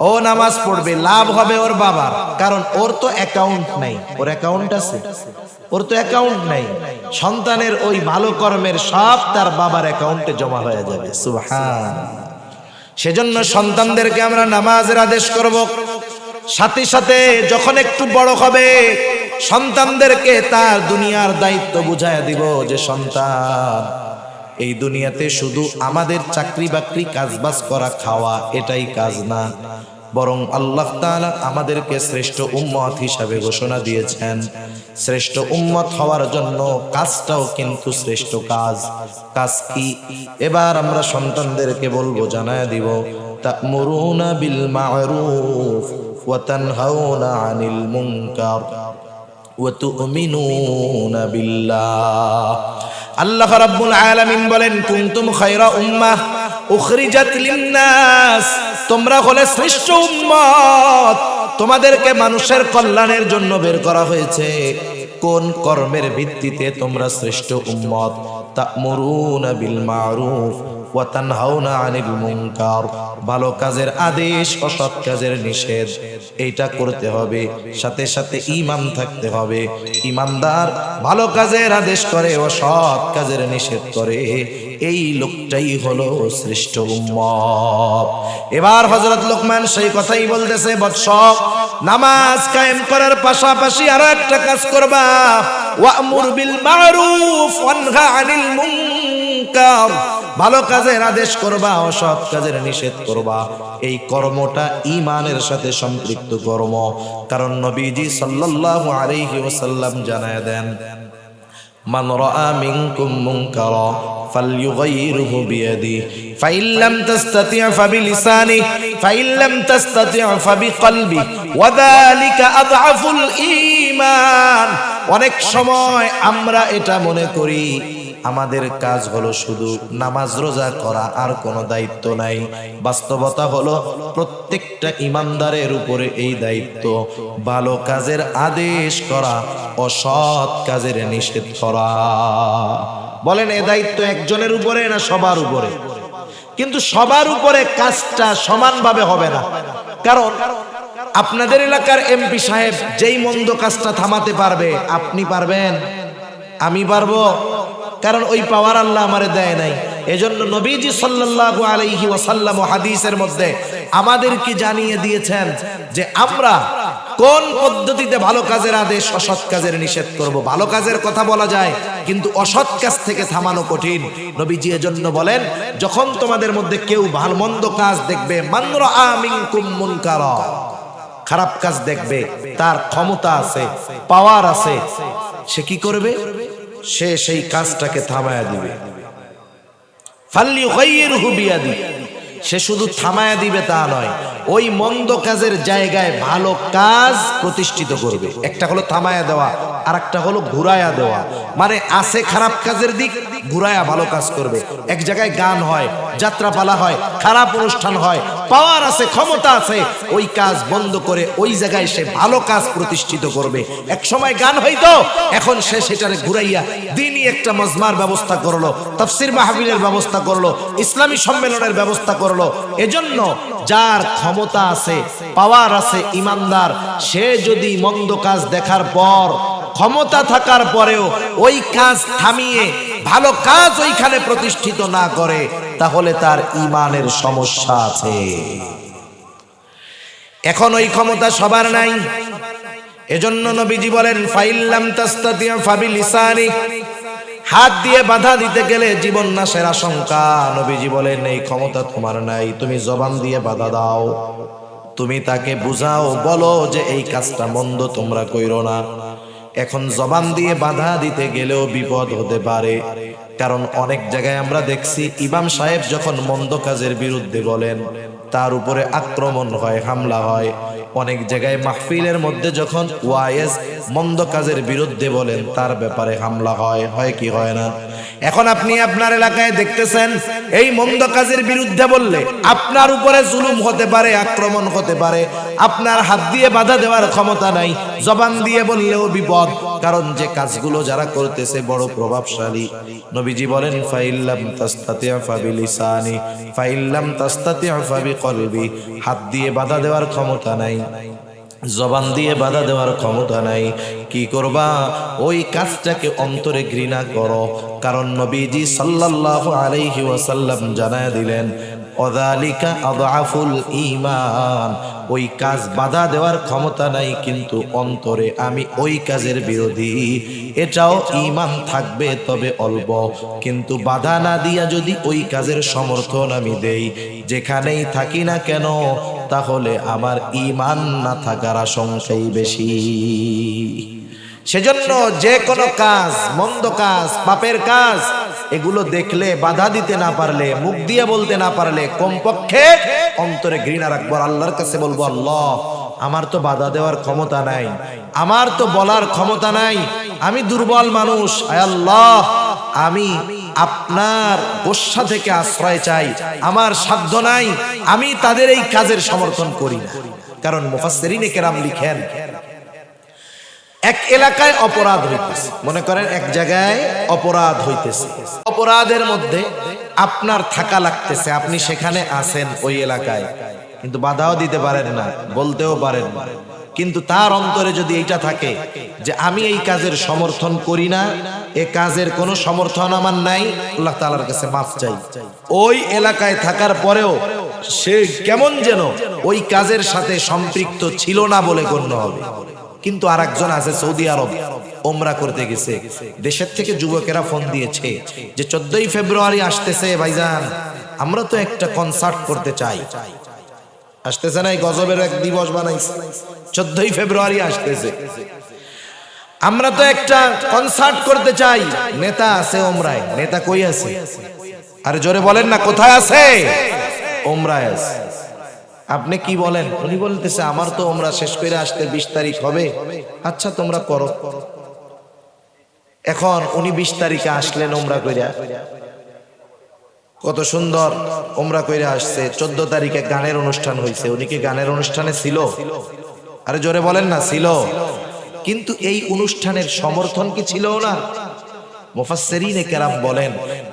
ও নামাজ পড়বে, লাভ হবে ওর বাবার, কারণ ওর তো অ্যাকাউন্ট নাই। ওর অ্যাকাউন্ট আছে? ওর তো অ্যাকাউন্ট নাই। সন্তানের ওই ভালো কর্মের সব তার বাবার অ্যাকাউন্টে জমা হয়ে যাবে। সুবহান। সেজন্য সন্তানদেরকে আমরা নামাজের আদেশ করব। সাথে সাথে যখন একটু বড় হবে সন্তানদেরকে তার দুনিয়ার দায়িত্ব বুঝায় দিব যে সন্তান, এই দুনিয়াতে শুধু আমাদের চাকরি বাকরি কাজবাজ করা খাওয়া এটাই কাজ না, বরং আল্লাহ তাআলা আমাদেরকে শ্রেষ্ঠ উম্মত হিসাবে ঘোষণা দিয়েছেন। শ্রেষ্ঠ উম্মত হওয়ার জন্য কাজটাও কিন্তু শ্রেষ্ঠ কাজ। কাজ কি? এবার আমরা সন্তানদেরকে বলবো, জানায় দিব, তা'মুরুনা বিল মা'রুফ ওয়া তানহাউনা আনিল মুনকার ওয়া তু'মিনুনা বিল্লাহ। আল্লাহ রাব্বুল আলামিন বলেন, কুনতুম খায়রা উম্মাহ উখরিজাত লিন-নাস, তোমরা হলে শ্রেষ্ঠ উম্মত, তোমাদেরকে মানুষের কল্যাণের জন্য বের করা হয়েছে। কোন কর্মের ভিত্তিতে তোমরা শ্রেষ্ঠ উম্মত? তা'মুরুনা বিল মা'রুফ ওয়া তানহাউনা আনিল মুনকার, ভালো কাজের আদেশ, অসৎ কাজের নিষেধ, এইটা করতে হবে। সাথে সাথে ঈমান থাকতে হবে। ঈমানদার ভালো কাজের আদেশ করে, অসৎ কাজের নিষেধ করে, এই লোকটাই হলো শ্রেষ্ঠ উম্মত। এবার হযরত লোকমান সেই কথাই বলতেছে, বৎস, নামাজ কায়েম করার পাশাপাশি আরো একটা কাজ করবা, ওয়া'মুর বিল মা'রুফ ওয়ানহা আনিল মুনকার, ভালো কাজের আদেশ করবা, অসৎ কাজের নিষেধ করবা। এই কর্মটা ঈমানের সাথে সম্পৃক্ত কর্ম। কারণ নবীজি সাল্লাল্লাহু আলাইহি ওয়াসাল্লাম জানায় দেন, মান রাআ মিনকুম মুনকারা ফালইউগাইরহু বিয়াদিহি ফাইন লাম তাসতাতি' ফাবিলিসানিহি ফাইন লাম তাসতাতি' ফাবিকলবিহি ওয়া যালিকা আযআফুল ঈমান। অনেক সময় আমরা এটা মনে করি আমাদের কাজ হলো শুধু নামাজ রোজা করা, আর কোনো দায়িত্ব নাই। বাস্তবতা হলো প্রত্যেকটা ঈমানদারের উপরে এই দায়িত্ব, ভালো কাজের আদেশ করা, অসৎ কাজের নিষেধ করা। বলেন, এ দায়িত্ব একজনের উপরে না সবার উপরে? কিন্তু সবার উপরে কাজটা সমানভাবে হবে না। কারণ আপনাদের এলাকার এমপি সাহেব যেই মন্দ কাজটা থামাতে পারবে, আপনি পারবেন? আমি পারবো? কারণ ওই পাওয়ার আল্লাহ আমারে দেয় নাই। এজন্য নবীজি সাল্লাল্লাহু আলাইহি ওয়াসাল্লাম হাদিসের মধ্যে আমাদেরকে জানিয়ে দিয়েছেন যে আমরা কোন পদ্ধতিতে ভালো কাজের আদেশ, অসৎ কাজের নিষেধ করব। ভালো কাজের কথা বলা যায়, কিন্তু অসৎ কাজ থেকে থামানো কঠিন। নবীজি এজন্য বলেন, যখন তোমাদের মধ্যে কেউ ভালো মন্দ কাজ দেখবে, মান রাআ মিনকুম মুনকারা, খারাপ কাজ দেখবে, তার ক্ষমতা আছে, পাওয়ার আছে, সে কি করবে? সে সেই কাজটাকে থামায়া দিবে। ফালইউগাইরহু বিয়াদিহি, সে শুধু থামায়া দিবে তা নয়, ওই মন্দ কাজের জায়গায় ভালো কাজ প্রতিষ্ঠিত করবে। একটা হলো থামায়া দেওয়া, আর একটা হলো ঘুরায়া দেওয়া। মানে আছে খারাপ কাজের দিক, ঘুরায়া ভালো কাজ করবে। এক জায়গায় গান হয়, যাত্রাপালা হয়, খারাপ অনুষ্ঠান হয়, পাওয়ার আছে, ক্ষমতা আছে, ওই কাজ বন্ধ করে ওই জায়গায় সে ভালো কাজ প্রতিষ্ঠিত করবে। এক সময় গান হইতো, এখন সে সেটারে ঘুরাইয়া দ্বীনি একটা মজমার ব্যবস্থা করলো, তাফসীর মাহফিলের ব্যবস্থা করলো, ইসলামী সম্মেলনের ব্যবস্থা করলো। এজন্য যার ক্ষমতা আছে, পাওয়ার আছে, ঈমানদার, সে যদি মন্দ কাজ দেখার পর, ক্ষমতা থাকার পরেও ওই কাজ থামিয়ে ভালো কাজ ওইখানে প্রতিষ্ঠিত না করে, তাহলে তার ঈমানের সমস্যা আছে। এখন ওই ক্ষমতা সবার নাই। এজন্য নবীজি বলেন ফাইল্লাম তাস্তাতি ফাবিলিসানিক, হাত দিয়ে বাধা দিতে গেলে জীবন নাশের আশঙ্কা। নবীজি বলেন এই ক্ষমতা তোমার নাই, তুমি জবান দিয়ে বাধা দাও, তুমি তাকে বুঝাও, বলো যে এই কাজটা মন্দ, তোমরা কইরো না। এখন জবান দিয়ে বাধা দিতে গেলেও বিপদ হতে পারে, কারণ অনেক জায়গায় আমরা দেখছি ইমাম সাহেব যখন মন্দ কাজের বিরুদ্ধে বলেন তার উপরে আক্রমণ হয়, হামলা হয়। অনেক জায়গায় মাহফিলের মধ্যে যখন ওয়াইজ মন্দ কাজের বিরুদ্ধে বলেন তার ব্যাপারে হামলা হয়, হয় কি হয় না? এখন আপনি আপনার এলাকায় দেখতেছেন এই মন্দ কাজের বিরুদ্ধে বললে আপনার উপরে জুলুম হতে পারে, আক্রমণ হতে পারে। আপনার হাত দিয়ে বাধা দেওয়ার ক্ষমতা নাই, জবান দিয়ে বললেও বিপদ, কারণ যে কাজগুলো যারা করতেছে বড় প্রভাবশালী। নবীজি বলেন ফাইল্লাম তাস্তাতি ফাবিলিসানি ফাইল্লাম তাস্তাতি ফাবিকলবি, হাত দিয়ে বাধা দেওয়ার ক্ষমতা নাই, জবান দিয়ে বাধা দেওয়ার ক্ষমতা নাই, কি করবা? ওই কাজটাকে অন্তরে ঘৃণা করো, কারণ নবীজি সাল্লাল্লাহু আলাইহি ওয়াসাল্লাম জানায় দিলেন ওয়াযালিকা আযআফুল ঈমান, ওই কাজ বাধা দেওয়ার ক্ষমতা নাই কিন্তু অন্তরে আমি ওই কাজের বিরোধী, এটাও ঈমান থাকবে তবে অল্প, কিন্তু বাধা না দিয়া যদি ওই কাজের সমর্থন আমি দেই, যেখানেই থাকি না কেন, তাহলে আমার ঈমান না থাকার আশঙ্কাই বেশি। সেজন্য যে কোনো কাজ, মন্দ কাজ, পাপের কাজ, এগুলো দেখলে বাধা দিতে না পারলে, মুখ দিয়ে বলতে না পারলে, কমপক্ষে অন্তরে ঘৃণা রাখবো। আল্লাহর কাছে বলবো, আল্লাহ আমার তো বাধা দেওয়ার ক্ষমতা নাই, আমার তো বলার ক্ষমতা নাই, আমি দুর্বল মানুষ, আয় আল্লাহ আমি আপনার গোসা থেকে আশ্রয় চাই, আমার সাধ্য নাই, আমি তাদের এই কাজের সমর্থন করি না। কারণ মুফাসসিরিনে কেরাম লিখেন এক এলাকায় অপরাধ হইতেছে, মনে করেন এক জায়গায় অপরাধ হইতেছে, অপরাধের মধ্যে আপনার থাকা লাগতেছে, আপনি সেখানে আছেন ওই এলাকায়, কিন্তু বাধাও দিতে পারেন না, বলতেও পারেন না, কিন্তু তার অন্তরে যদি এইটা থাকে যে আমি এই কাজের সমর্থন করি না, এ কাজের কোনো সমর্থন আমার নাই, আল্লাহ তাআলার কাছে মাফ চাই, ওই এলাকায় থাকার পরেও সে কেমন যেন ওই কাজের সাথে সম্পৃক্ত ছিল না বলে গণ্য হবে। কিন্তু আরেকজন আছে সৌদি আরব ওমরা করতে গেছে, দেশের থেকে যুবকেরা ফোন দিয়েছে যে 14ই ফেব্রুয়ারি আসতেছে ভাইজান, আমরা তো একটা কনসার্ট করতে চাই। আসতেছে না, এই গজবের এক দিবস বানাইছে, 14ই ফেব্রুয়ারি আসতেছে, আমরা তো একটা কনসার্ট করতে চাই। নেতা আছে ওমরায়, নেতা কই আছে? আরে জোরে বলেন না, কোথায় আছে? ওমরায় আছে। আপনি কি বলেন? উনি বলতেছে আমার তো ওমরা শেষ করে আসতে 20 তারিখ হবে। আচ্ছা তোমরা করো। এখন উনি 20 তারিখে আসলেন ওমরা কইরা, কত সুন্দর ওমরা কইরা আসছে। 14 তারিখে গানের অনুষ্ঠান হয়েছে, উনি কি গানের অনুষ্ঠানে ছিল? আরে জোরে বলেন না, ছিল। কিন্তু এই অনুষ্ঠানের সমর্থন কি ছিল না? মুফাসসিরিনে কেরাম বলেন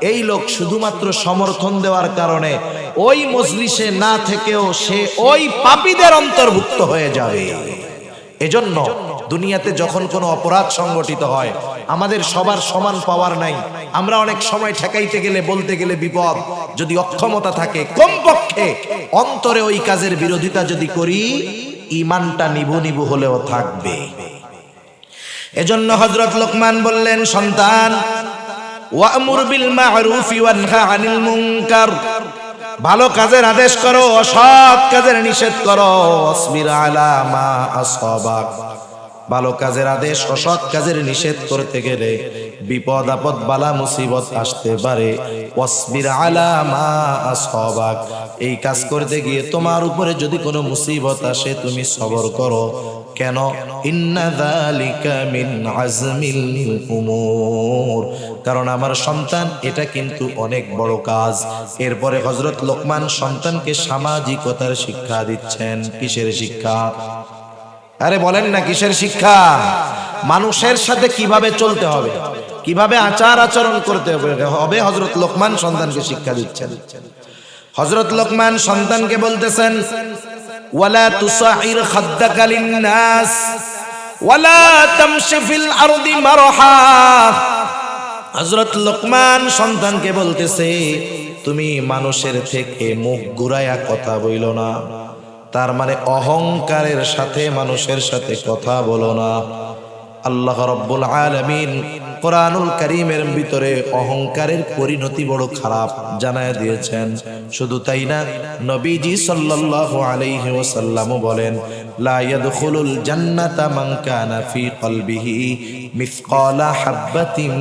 এই লোক শুধুমাত্র সমর্থন দেওয়ার কারণে ওই মজলিসে না থেকেও সে ওই পাপীদের অন্তর্ভুক্ত হয়ে যাবে। এজন্য দুনিয়াতে যখন কোনো অপরাধ সংগঠিত হয়, আমাদের সবার সমান পাওয়ার নাই, আমরা অনেক সময় ঠেকাইতে গেলে, বলতে গেলে বিপদ, যদি অক্ষমতা থাকে কমপক্ষে অন্তরে ওই কাজের বিরোধিতা যদি করি, ঈমানটা নিভু নিভু হলেও থাকবে। এজন্য হযরত লোকমান বললেন, সন্তান ওয়া'মুর বিল মা'রুফি ওয়ানহা আনিল মুনকার, ভালো কাজের আদেশ করো, অসৎ কাজের নিষেধ করো। ওয়াসবির আলা মা আসাবাক, ভালো কাজের আদেশ, অসৎ কাজের নিষেধ করতে গেলে বিপদ আপদ বালা মুসিবত আসতে পারে। ওয়াসবির আলা মা আসাবাক, এই কাজ করতে গিয়ে তোমার উপরে যদি কোনো মুসিবত আসে তুমি সবর করো। কেন? ইন্না যালিকা মিন আজমিল উমুর, কারণ আমার সন্তান এটা কিন্তু অনেক বড় কাজ। এরপরে হযরত লোকমান সন্তানকে সামাজিকতার শিক্ষা দিচ্ছেন। কিসের শিক্ষা? আরে বলেন না, কিসের শিক্ষা? মানুষের সাথে কিভাবে চলতে হবে, কিভাবে আচার আচরণ করতে হবে, হযরত লোকমান সন্তানকে শিক্ষা দিচ্ছেন। হযরত লোকমান সন্তানকে বলতেছেন, ওয়ালা তুসাইর খাদ্দাকা লিন্নাস ওয়ালা তামশি ফিল আরদি মারহা, হযরত লোকমান সন্তানকে বলতেছে, তুমি মানুষের থেকে মুখ ঘুরাইয়া কথা বইল না, তার মানে অহংকারের সাথে মানুষের সাথে কথা বলো না। আল্লাহ রাব্বুল আলামিন কোরআনুল কারীমের ভিতরে অহংকারের পরিণতি বড় খারাপ জানায় দিয়েছেন। শুধু তাই না, নবীজি সাল্লাল্লাহু আলাইহি ওয়াসাল্লাম বলেন, লা ইয়াদখুলুল জান্নাতা মান কানা ফি কলবিহি মিসকালা হাববাতিন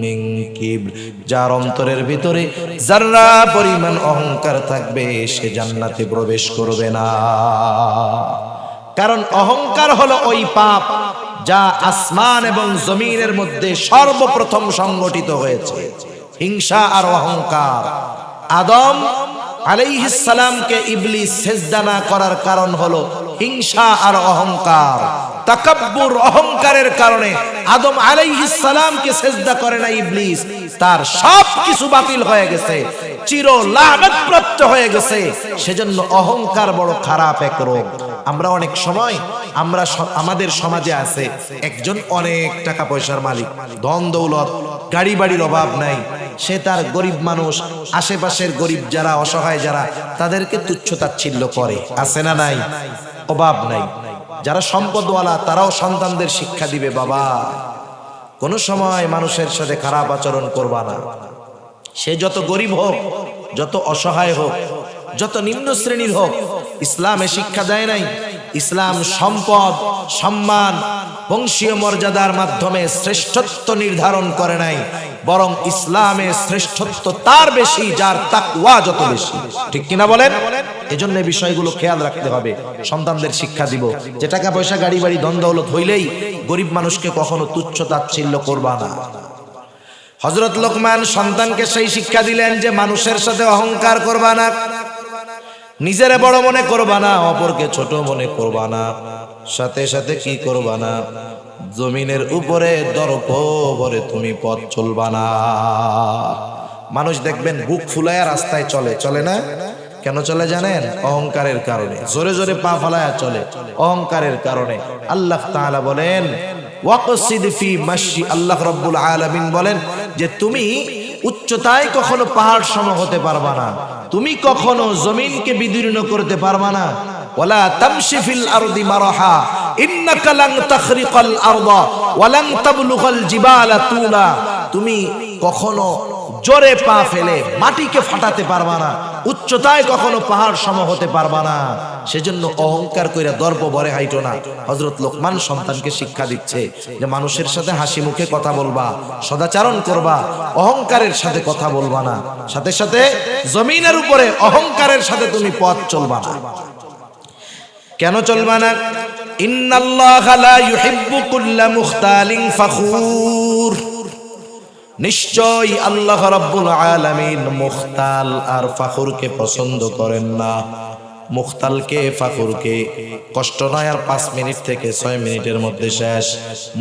মিন কিবর, যার অন্তরের ভিতরে যারা পরিমাণ অহংকার থাকবে সে জান্নাতে প্রবেশ করবে না। কারণ অহংকার হলো ওই পাপ যা আসমান এবং জমিনের মধ্যে সর্বপ্রথম সংগঠিত হয়েছে, হিংসা আর অহংকার। আদম আলাইহিস সালামকে ইবলিস সিজদা না করার কারণ হলো হিংসা আর অহংকার। তাকাব্বুর, অহংকারের কারণে আদম আলাইহিস সালামকে সিজদা করে না ইবলিস, তার সব কিছু বাতিল হয়ে গেছে, চির লানত প্রাপ্ত হয়ে গেছে। সেজন্য অহংকার বড় খারাপ এক রোগ। আমরা অনেক সময় আমাদের সমাজে আছে একজন অনেক টাকা পয়সার মালিক, ধন দৌলত, গাড়ি বাড়ির অভাব নাই, সে তার গরিব মানুষ, আশেপাশের গরিব যারা অসহায় যারা, তাদেরকে তুচ্ছ তাচ্ছিল্য করে, আছে না নাই? অভাব নাই। যারা সম্পদওয়ালা তারাও সন্তানদের শিক্ষা দিবে, বাবা কোন সময় মানুষের সাথে খারাপ আচরণ করবা না। সে যত গরিব হোক, যত অসহায় হোক, যত নিম্ন শ্রেণীর হোক, ইসলামে শিক্ষা দেয় নাই। ইসলাম সম্পদ, সম্মান, বংশীয় মর্যাদার মাধ্যমে শ্রেষ্ঠত্ব নির্ধারণ করে নাই, বরং ইসলামে শ্রেষ্ঠত্ব তার বেশি যার তাকওয়া যত বেশি। ঠিক কিনা বলেন? এজন্য বিষয়গুলো খেয়াল রাখতে হবে। সন্তানদের শিক্ষা দিব যে টাকা পয়সা, গাড়ি বাড়ি, ধন দৌলত হইলেই গরিব মানুষকে কখনো তুচ্ছ তাচ্ছিল্য করবা না। হযরত লোকমান সন্তানকে সেই শিক্ষা দিলেন যে মানুষের সাথে অহংকার করবা না, নিজেরে বড় মনে করবা না, অপরকে ছোট মনে করবা না, সাথে সাথে কি করবা না, জমিনের উপরে দর্প ভরে তুমি পথ চলবা না। মানুষ দেখবেন বুক ফুলায়া রাস্তায় চলে, চলে না? কেন চলে জানেন? অহংকারের কারণে। জোরে জোরে পা ফালায়া চলে, অহংকারের কারণে। আল্লাহ তাআলা বলেন ওয়াকসিদ ফি মাশি, আল্লাহ রাব্বুল আলামিন বলেন যে তুমি উচ্চতায় কখনো পাহাড় সম হতে পারবা না, তুমি কখনো জমিনকে বিদীর্ণ করতে পারবা না। ওয়ালা তামশি ফিল আরদি মারহা ইন্নাকা লান তাখরিকাল আরদা ওয়া লান তাবলুগাল জিবালা তুলা, তুমি কখনো জোরে পা ফেলে মাটিকে ফাটাতে পারবা না, উচ্চতায় কখনো পাহাড় সম হতে পারবা না। সেজন্য অহংকার কইরা দর্প ভরে হাইটো না। হযরত লোকমান সন্তানকে শিক্ষা দিচ্ছে যে মানুষের সাথে হাসি মুখে কথা বলবা, সদাচরণ করবা, অহংকারের সাথে কথা বলবা না, সাথে সাথে জমিনের উপরে অহংকারের সাথে তুমি পথ চলবা না। কেন চলবা না? ইন্নাল্লাহা লা ইউহিব্বু কুল্লা মুখতালিন ফাখুর, নিশ্চয় আল্লাহ রাব্বুল আলামিন মুখতাল আর ফাখুরকে পছন্দ করেন না। মুখতালকে, ফাখুরকে কষ্ট নয় আর 5 মিনিট থেকে 6 মিনিটের মধ্যে শেষ।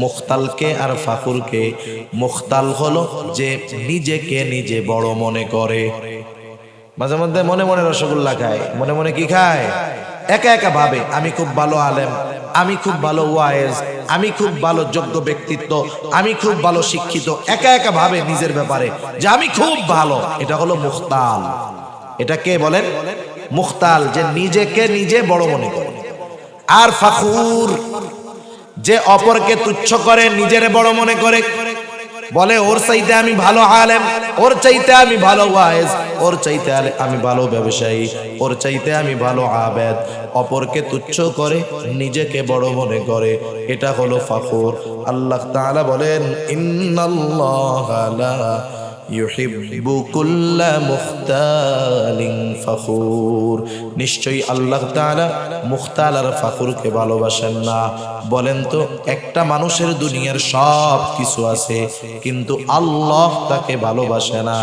মুখতালকে আর ফাখুরকে, মুখতাল হলো যে নিজেকে নিজে বড় মনে করে, মাঝে মধ্যে মনে মনে রসগোল্লা খায়, মনে মনে কি খায়? একা একা ভাবে আমি খুব ভালো আলেম, আমি খুব ভালো ওয়াইজ, আমি খুব ভালো যোগ্য ব্যক্তিত্ব, আমি খুব ভালো শিক্ষিত, একা একা ভাবে নিজের ব্যাপারে যে আমি খুব ভালো। এটা হলো মুখতাল। এটা কে বলেন? মুখতাল, যে নিজেকে নিজে বড় মনে করে। আর ফাখুর, যে অপরকে তুচ্ছ করে, নিজেরে বড় মনে করে, বলে ওর চাইতে আমি ভালো আলেম, ওর চাইতে আমি ভালো ওয়াইজ, ওর চাইতে আমি ভালো ব্যবসায়ী, ওর চাইতে আমি ভালো আবেদ। অপরকে তুচ্ছ করে, নিজেকে বড় মনে করে, এটা হলো ফাখুর। আল্লাহ তাআলা বলেন ইন্নাল্লাহা লা ইউহিব্বু কুল্লা মুখতালিন ফাখুর, নিশ্চয়ই আল্লাহ তাআলা মুখতাল আর ফাখুরকে ভালোবাসেন না। বলেন তো, একটা মানুষের দুনিয়ার সব কিছু আছে কিন্তু আল্লাহ তাকে ভালোবাসে না,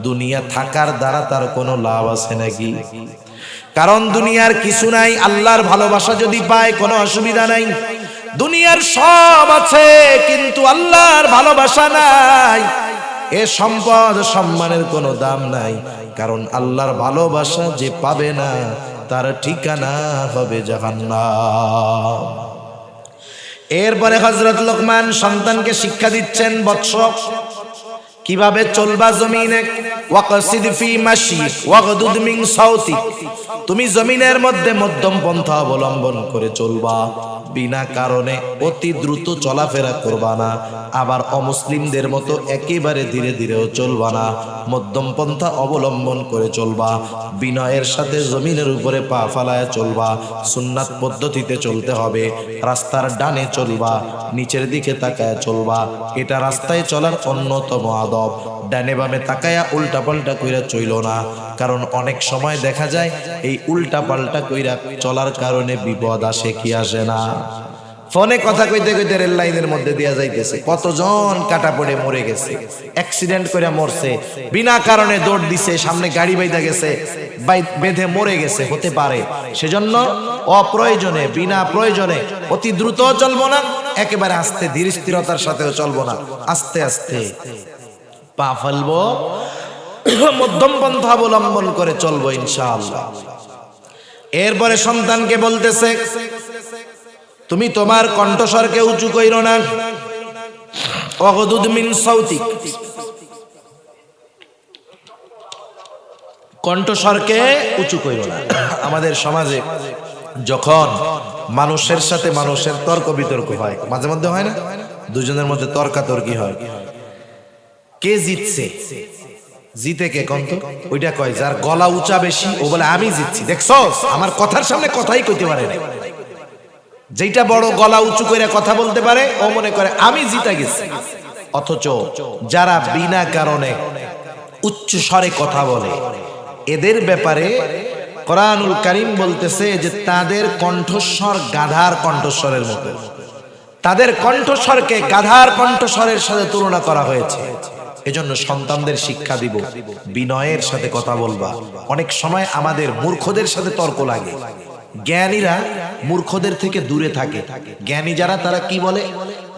দুনিয়া থাকার দ্বারা তার কোনো লাভ আছে নাকি? কারণ দুনিয়ার কিছু নাই, আল্লাহর ভালোবাসা যদি পায় কোনো অসুবিধা নাই। দুনিয়ার সব আছে কিন্তু আল্লাহর ভালোবাসা নাই, এ সম্পদ সম্মানের কোনো দাম নাই, কারণ আল্লাহর ভালোবাসা যে পাবে না তার ঠিকানা হবে জাহান্নাম। এরপরে হযরত লোকমান সন্তানকে শিক্ষা দিচ্ছেন, বৎস কিভাবে চলবা জমিনে, ওয়াকসিদ ফি মাশিক ওয়াগদুদ মিন সাউতিক, তুমি জমিনের মধ্যে মধ্যম পন্থা অবলম্বন করে চলবা, বিনা কারণে অতি দ্রুত চলাফেরা করবা না, আবার অমুসলিমদের মতো একেবারে ধীরে ধীরেও চলবা না, মধ্যম পন্থা অবলম্বন করে চলবা, বিনয়ের সাথে জমিনের উপরে পা ফালায় চলবা, সুন্নাত পদ্ধতিতে চলতে হবে, রাস্তার ডানে চলবা, নিচের দিকে তাকায় চলবা, এটা রাস্তায় চলার অন্যতম আদব। ডানে বামে তাকায়া উল্টা পাল্টা কইরা চইল না, কারণ অনেক সময় দেখা যায় এই উল্টা পাল্টা কইরা চলার কারণে বিপদ আসে কি আসে না। ফোনে কথা কইতে কইতে রেল লাইনের মধ্যে দিয়া যাইতেছে, কতজন কাটা পড়ে মরে গেছে, অ্যাক্সিডেন্ট করে মরছে, বিনা কারণে দৌড় দিছে, সামনে গাড়ি বাইদা গেছে, বেঁধে মরে গেছে, হতে পারে। সেজন্য অপ্রয়োজনে বিনা প্রয়োজনে অতি দ্রুত চলবো না, একেবারে আস্তে ধীর স্থিরতার সাথেও চলবো না, আস্তে আস্তে পা ফেলবো, মধ্যম পন্থা অবলম্বন করে চলবো ইনশাআল্লাহ। এরপরে সন্তানকে বলতেছে, তুমি তোমার কণ্ঠস্বরকে উঁচু কইরো না, ওয়াগদুদ মিন সাউতিক, কণ্ঠস্বরকে উঁচু কইরো না। আমাদের সমাজে যখন মানুষের সাথে মানুষের তর্ক বিতর্ক হয়, মাঝে মধ্যে হয় না, দুজনের মধ্যে তর্কাতর্কি হয়, কে জিতছে, জিতে কে কন্ত, ওইটা কয় যার গলা উঁচা বেশি, ও বলে আমি জিতছি, দেখছো আমার কথার সামনে কথাই কইতে পারে না। যেটা বড় গলা উঁচু করে কথা বলতে পারে, ও মনে করে আমি জিতে গেছি। অথচ যারা বিনা কারণে উচ্চ স্বরে কথা বলে, এদের ব্যাপারে কোরআনুল কারীম বলতেছে যে তাদের কণ্ঠস্বর গাধার কণ্ঠস্বরের মতো, তাদের কণ্ঠস্বরকে গাধার কণ্ঠস্বরের সাথে তুলনা করা হয়েছে। এজন্য সন্তানদের শিক্ষা দিব, বিনয়ের সাথে কথা বলবা। অনেক সময় আমাদের মূর্খদের সাথে তর্ক লাগে, জ্ঞানীরা মূর্খদের থেকে দূরে থাকে। জ্ঞানী যারা, তারা কি বলে,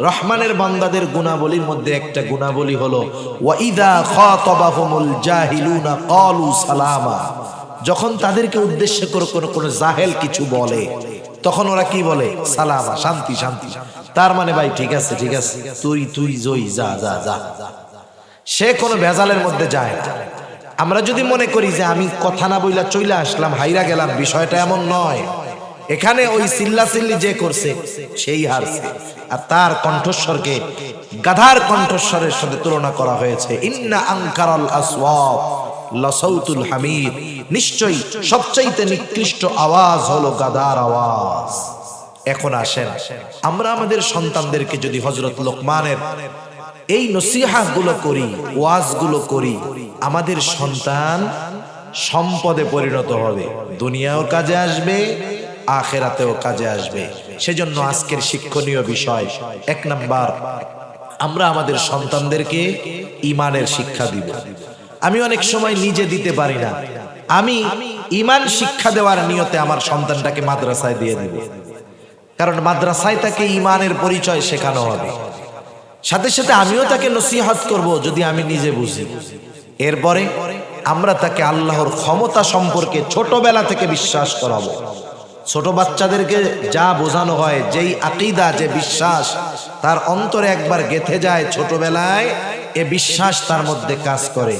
রহমানের বান্দাদের গুণাবলীর মধ্যে একটা গুণাবলী হলো ওয়াইদা খাতাবাহুমুল জাহিলুনা ক্বালু সালামা, যখন তাদেরকে উদ্দেশ্য করে কোনো জাহেল কিছু বলে, তখন ওরা কি বলে, সালামা, শান্তি শান্তি। তার মানে ভাই ঠিক আছে ঠিক আছে, তুই জয়, যা যা যা, সে কোনো ভেজালের মধ্যে যায় না। আমরা যদি মনে করি যে আমি কথা না বইলা চইলা আসলাম, হাইরা গেলাম, বিষয়টা এমন নয়। এখানে ওই চিল্লাচিল্লি যে করছে সেই হারছে, আর তার কণ্ঠস্বরকে গাধার কণ্ঠস্বরের সাথে তুলনা করা হয়েছে। ইন্না আনকারাল আসওয়াত লাসাউতুল হামির, নিশ্চয়ই সবচাইতে নিকৃষ্ট আওয়াজ হলো গাধার আওয়াজ। এখন আসেন, আমরা আমাদের সন্তানদেরকে যদি হযরত লোকমানের এই নসিহা গুলো করি, ওয়াজ গুলো করি, আমাদের সন্তান সম্পদে পরিণত হবে, দুনিয়াও কাজে আসবে, আখিরাতেও কাজে আসবে। সেজন্য আজকের শিক্ষণীয় বিষয়, 1 নাম্বার, আমরা আমাদের সন্তানদেরকে ঈমানের শিক্ষা দিব। আমি অনেক সময় নিজে দিতে পারি না, আমি ঈমান শিক্ষা দেওয়ার নিয়তে আমার সন্তানটাকে মাদ্রাসায় দিয়ে দিব, কারণ মাদ্রাসায় তাকে ঈমানের পরিচয় শেখানো হবে। সাথে সাথে আমিও তাকে নসিহত করব যদি আমি নিজে বুঝি। এরপরে আমরা তাকে আল্লাহর ক্ষমতা সম্পর্কে ছোটবেলা থেকে বিশ্বাস করাবো। ছোট বাচ্চাদেরকে যা বোঝানো হয়, যেই আকীদা, যে বিশ্বাস তার অন্তরে একবার গেঁথে যায় ছোটবেলায়, এ বিশ্বাস তার মধ্যে কাজ করে।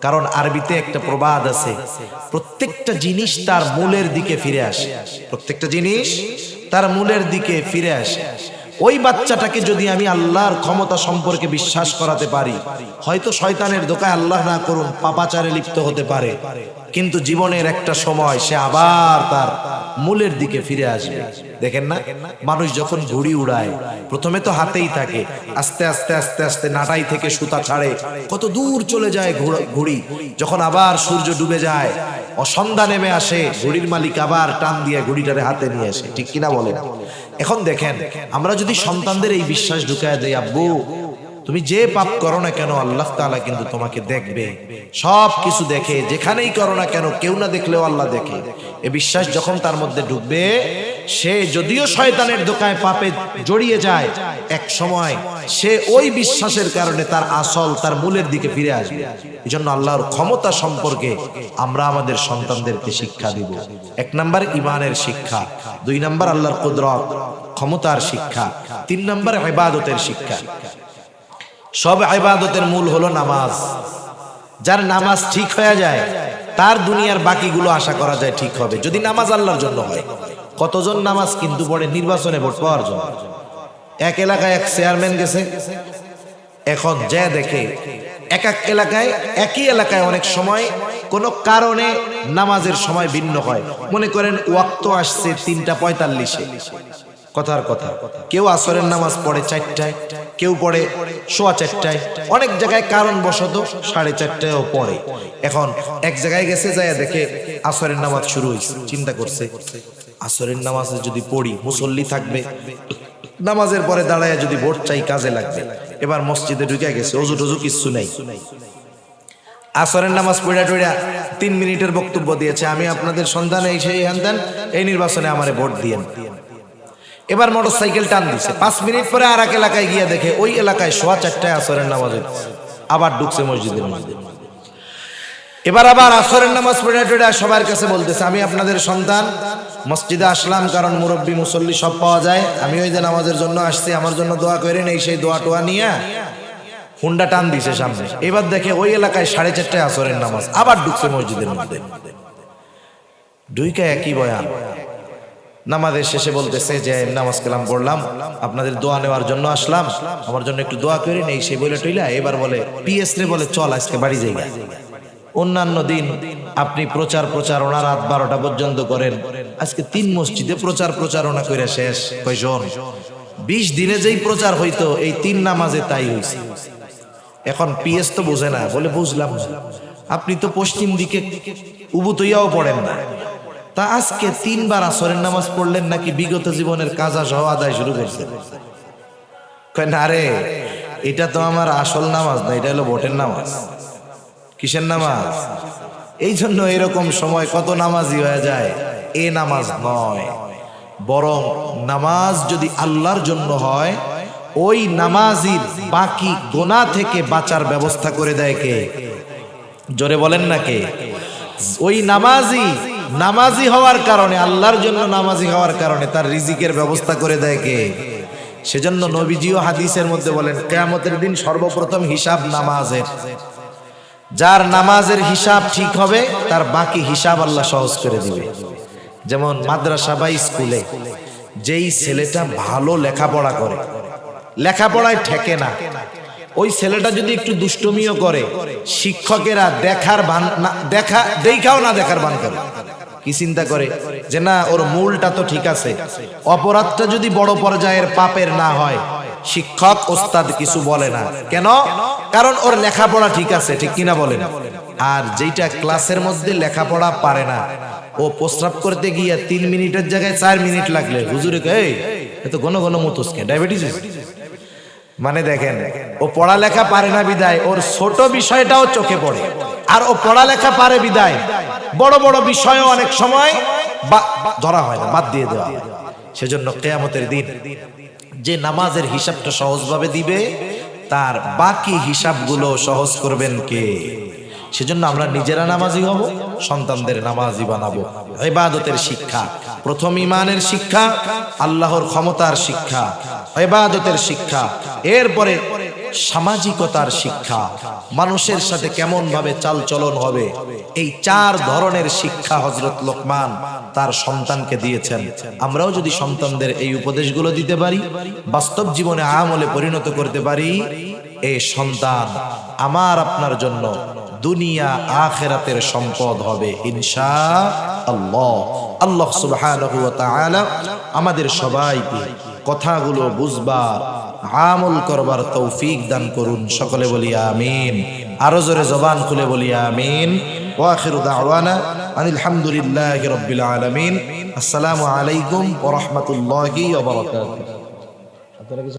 কারণ আরবিতে একটা প্রবাদ আছে, প্রত্যেকটা জিনিস তার মূলের দিকে ফিরে আসে, প্রত্যেকটা জিনিস তার মূলের দিকে ফিরে আসে। ওই বাচ্চাটাকে যদি আমি আল্লাহর ক্ষমতা সম্পর্কে বিশ্বাস করাতে পারি, হয়তো শয়তানের ধোঁকায়, আল্লাহ না করুন, পাপাচারে লিপ্ত হতে পারে, কিন্তু জীবনের একটা সময় সে আবার তার মূলের দিকে ফিরে আসবে। দেখেন না, মানুষ যখন ঘুড়ি উড়ায়, প্রথমে তো হাতেই থাকে, আস্তে আস্তে আস্তে আস্তে নাটাই থেকে সুতা ছাড়ে, কত দূর চলে যায় ঘুড়ি। যখন আবার সূর্য ডুবে যায়, সন্ধ্যা নেমে আসে, ঘুড়ির মালিক আবার টান দিয়ে ঘুড়িটারে হাতে নিয়ে আসে, ঠিক কিনা বলেন? এখন দেখেন, আমরা যদি সন্তানদের এই বিশ্বাস ঢুকায় দেই, আব্বু তুমি যে পাপ করো না কেন, আল্লাহ তাআলা কিন্তু তোমাকে দেখবে, সব কিছু দেখে, যেখানেই করো না কেন, কেউ না দেখলেও আল্লাহ দেখে, এই বিশ্বাস যখন তার মধ্যে ঢুকবে, সে যদিও শয়তানের ধোঁকায় পাপে জড়িয়ে যায়, এক সময় সে ওই বিশ্বাসের কারণে তার আসল, তার মূলের দিকে ফিরে আসবে। এই জন্য আল্লাহর ক্ষমতা সম্পর্কে আমরা আমাদের সন্তানদেরকে শিক্ষা দিব। 1 নাম্বার ঈমানের শিক্ষা, 2 নাম্বার আল্লাহর কুদরত, ক্ষমতার শিক্ষা, 3 নাম্বার ইবাদতের শিক্ষা। সব ইবাদতের মূল হলো নামাজ। যার নামাজ ঠিক হয়ে যায় তার দুনিয়ার বাকিগুলো আশা করা যায় ঠিক হবে, যদি নামাজ আল্লাহর জন্য হয়। কতজন নামাজ কিন্তু পড়ে নির্বাচনে ভোট পাওয়ার জন্য। এক এলাকায় এক চেয়ারম্যান গেছে, এখন যা দেখে এক এক এলাকায়, একই এলাকায় অনেক সময় কোন কারণে নামাজের সময় ভিন্ন হয়। মনে করেন ওয়াক্ত আসছে 3:45, কথার কথা, কেউ আসরের নামাজ পড়ে 4টায়, কেউ পড়ে 4:15, অনেক জায়গায় কারণবশত 4:30ও পড়ে। এখন এক জায়গায় গেছে, যায় দেখে আসরের নামাজ শুরু হয়েছে। চিন্তা করছে আসরের নামাজে যদি পড়ি মুসল্লি থাকবে, নামাজের পরে দাঁড়ায় যদি ভোট চাই কাজে লাগবে। এবার মসজিদে ঢুকে গেছে, অজু টজু কিচ্ছু নেই। আসরের নামাজ পড়া টড়া 3 মিনিটের বক্তব্য দিয়েছে, আমি আপনাদের সন্তান এই সেই হ্যান, এই নির্বাচনে আমারে ভোট দিয়েন। এবার মোটরসাইকেল টান দিছে, 5 মিনিট পরে আর এক এলাকায় গিয়ে দেখে ওই এলাকায় 4:15 আসরের নামাজ হচ্ছে। আবার ঢুকছে মসজিদের মধ্যে। এবার আবার আসরের নামাজ পড়া টড়া সবার কাছে বলতেছে, আমি আপনাদের সন্তান, মসজিদে আসলাম কারণ মুরব্বী মুসল্লি সব পাওয়া যায়, আমি ওই যে নামাজের জন্য আসছি, আমার জন্য দোয়া করেন। এই সেই দোয়া টোয়া নিয়ে হুন্ডা টান দিছে সামনে। এবার দেখে ওই এলাকায় 4:30 আসরের নামাজ। আবার ঢুকছে মসজিদের মধ্যে, ঢুইকা একই বয়ান। নামাজের শেষে বলতেছে যে নামাজ কালাম পড়লাম, আপনাদের দোয়া নেওয়ার জন্য আসলাম, আমার জন্য একটু দোয়া করেন। এই সেই বলে টইলা এবার বলে পিএস রে বলে চল আজকে বাড়ি যাই। অন্যান্য দিন আপনি প্রচারণা রাত 12টা পর্যন্ত করেন, আজকে 3 মসজিদে প্রচারণা করে শেষ। কয়জন? 20 দিনে যেই প্রচার হইতো এই 3 নামাজে তাই হয়েছে। এখন পিএস তো বোঝে না, বলে বুঝলাম না, আপনি তো পশ্চিম দিকে উবুতইয়াও পড়েন না, তা আজকে 3 বার আসরের নামাজ পড়লেন নাকি বিগত জীবনের কাজা সহ আদায় শুরু করছেন? কয় না রে, এটা তো আমার আসল নামাজ না, এটা হলো ভোটের নামাজ। কিসের নামাজ? এই জন্য এরকম সময় কত নামাজি হয়ে যায়। এ নামাজ নয়, বরং নামাজ যদি আল্লাহর জন্য হয়, ওই নামাজির বাকি গুনাহ থেকে বাঁচার ব্যবস্থা করে দেয় কে? জোরে বলেন না কে? ওই নামাজি হওয়ার কারণে, আল্লাহর জন্য নামাজি হওয়ার কারণে তার রিজিকের ব্যবস্থা করে দেয় কে? সেজন্য নবীজিও হাদিসের মধ্যে বলেন, কিয়ামতের দিন সর্বপ্রথম হিসাব নামাজের। যার নামাজের হিসাব ঠিক হবে তার বাকি হিসাব আল্লাহ সহজ করে দিবে। যেমন মাদ্রাসা বা স্কুলে যেই ছেলেটা ভালো লেখাপড়া করে, লেখাপড়ায় ঠেকে না, ওই ছেলেটা যদি একটু দুষ্টমিও করে, শিক্ষকেরা দেখাও না দেখার ভান করে। কি চিন্তা করে যে না, ওর মূলটা তো ঠিক আছে, অপরাধটা যদি বড় পর্যায়ের পাপের না হয়, শিক্ষক ওস্তাদ কিছু বলে না। কেন? কারণ ওর লেখাপড়া ঠিক আছে, ঠিক কিনা বলেন? আর যেটা ক্লাসের মধ্যে লেখাপড়া পারে না, ও প্রস্রাব করতে গিয়ে 3 মিনিটের জায়গায় 4 মিনিট লাগলে হুজুরে কয় এত ঘন ঘন মুতসকে, ডায়াবেটিস। মানে দেখেন, ও পড়ালেখা পারে না বিদায় ওর ছোট বিষয়টাও চোখে পড়ে, আর ও পড়ালেখা পারে বিদায় বড় বড় বিষয়ও অনেক সময় ধরা হয় না, বাদ দিয়ে দেওয়া। সেজন্য কিয়ামতের দিন যে নামাজের হিসাবটা সহজভাবে দিবে, তার বাকি হিসাবগুলো সহজ করবেন কে? সেজন্য আমরা নিজেরা নামাজি হব, সন্তানদের নামাজি বানাবো। ইবাদতের শিক্ষা, প্রথম ঈমানের শিক্ষা, আল্লাহর ক্ষমতার শিক্ষা, ইবাদতের শিক্ষা, এরপরে সামাজিকতার শিক্ষা, মানুষের সাথে কেমন ভাবে চালচলন হবে। এই 4 ধরনের শিক্ষা হযরত লোকমান তার সন্তানকে দিয়েছেন। আমরাও যদি সন্তানদের এই উপদেশগুলো দিতে পারি, বাস্তব জীবনে আমলে পরিণত করতে পারি, এই সন্তান আমার আপনার জন্য দুনিয়া আখিরাতের সম্পদ হবে ইনশাআল্লাহ। আল্লাহ সুবহানাহু ওয়া তাআলা আমাদের সবাইকে কথাগুলো বুঝবার, আমল করবার তৌফিক দান করুন। সকলে বলি আমিন। আরো জোরে জবান খুলে বলি আমিন। ওয়া আখিরু দাওয়ানা আনিল হামদুলিল্লাহি রাব্বিল আলামিন। আসসালামু আলাইকুম ওয়া রাহমাতুল্লাহি ওয়া বারাকাতুহু।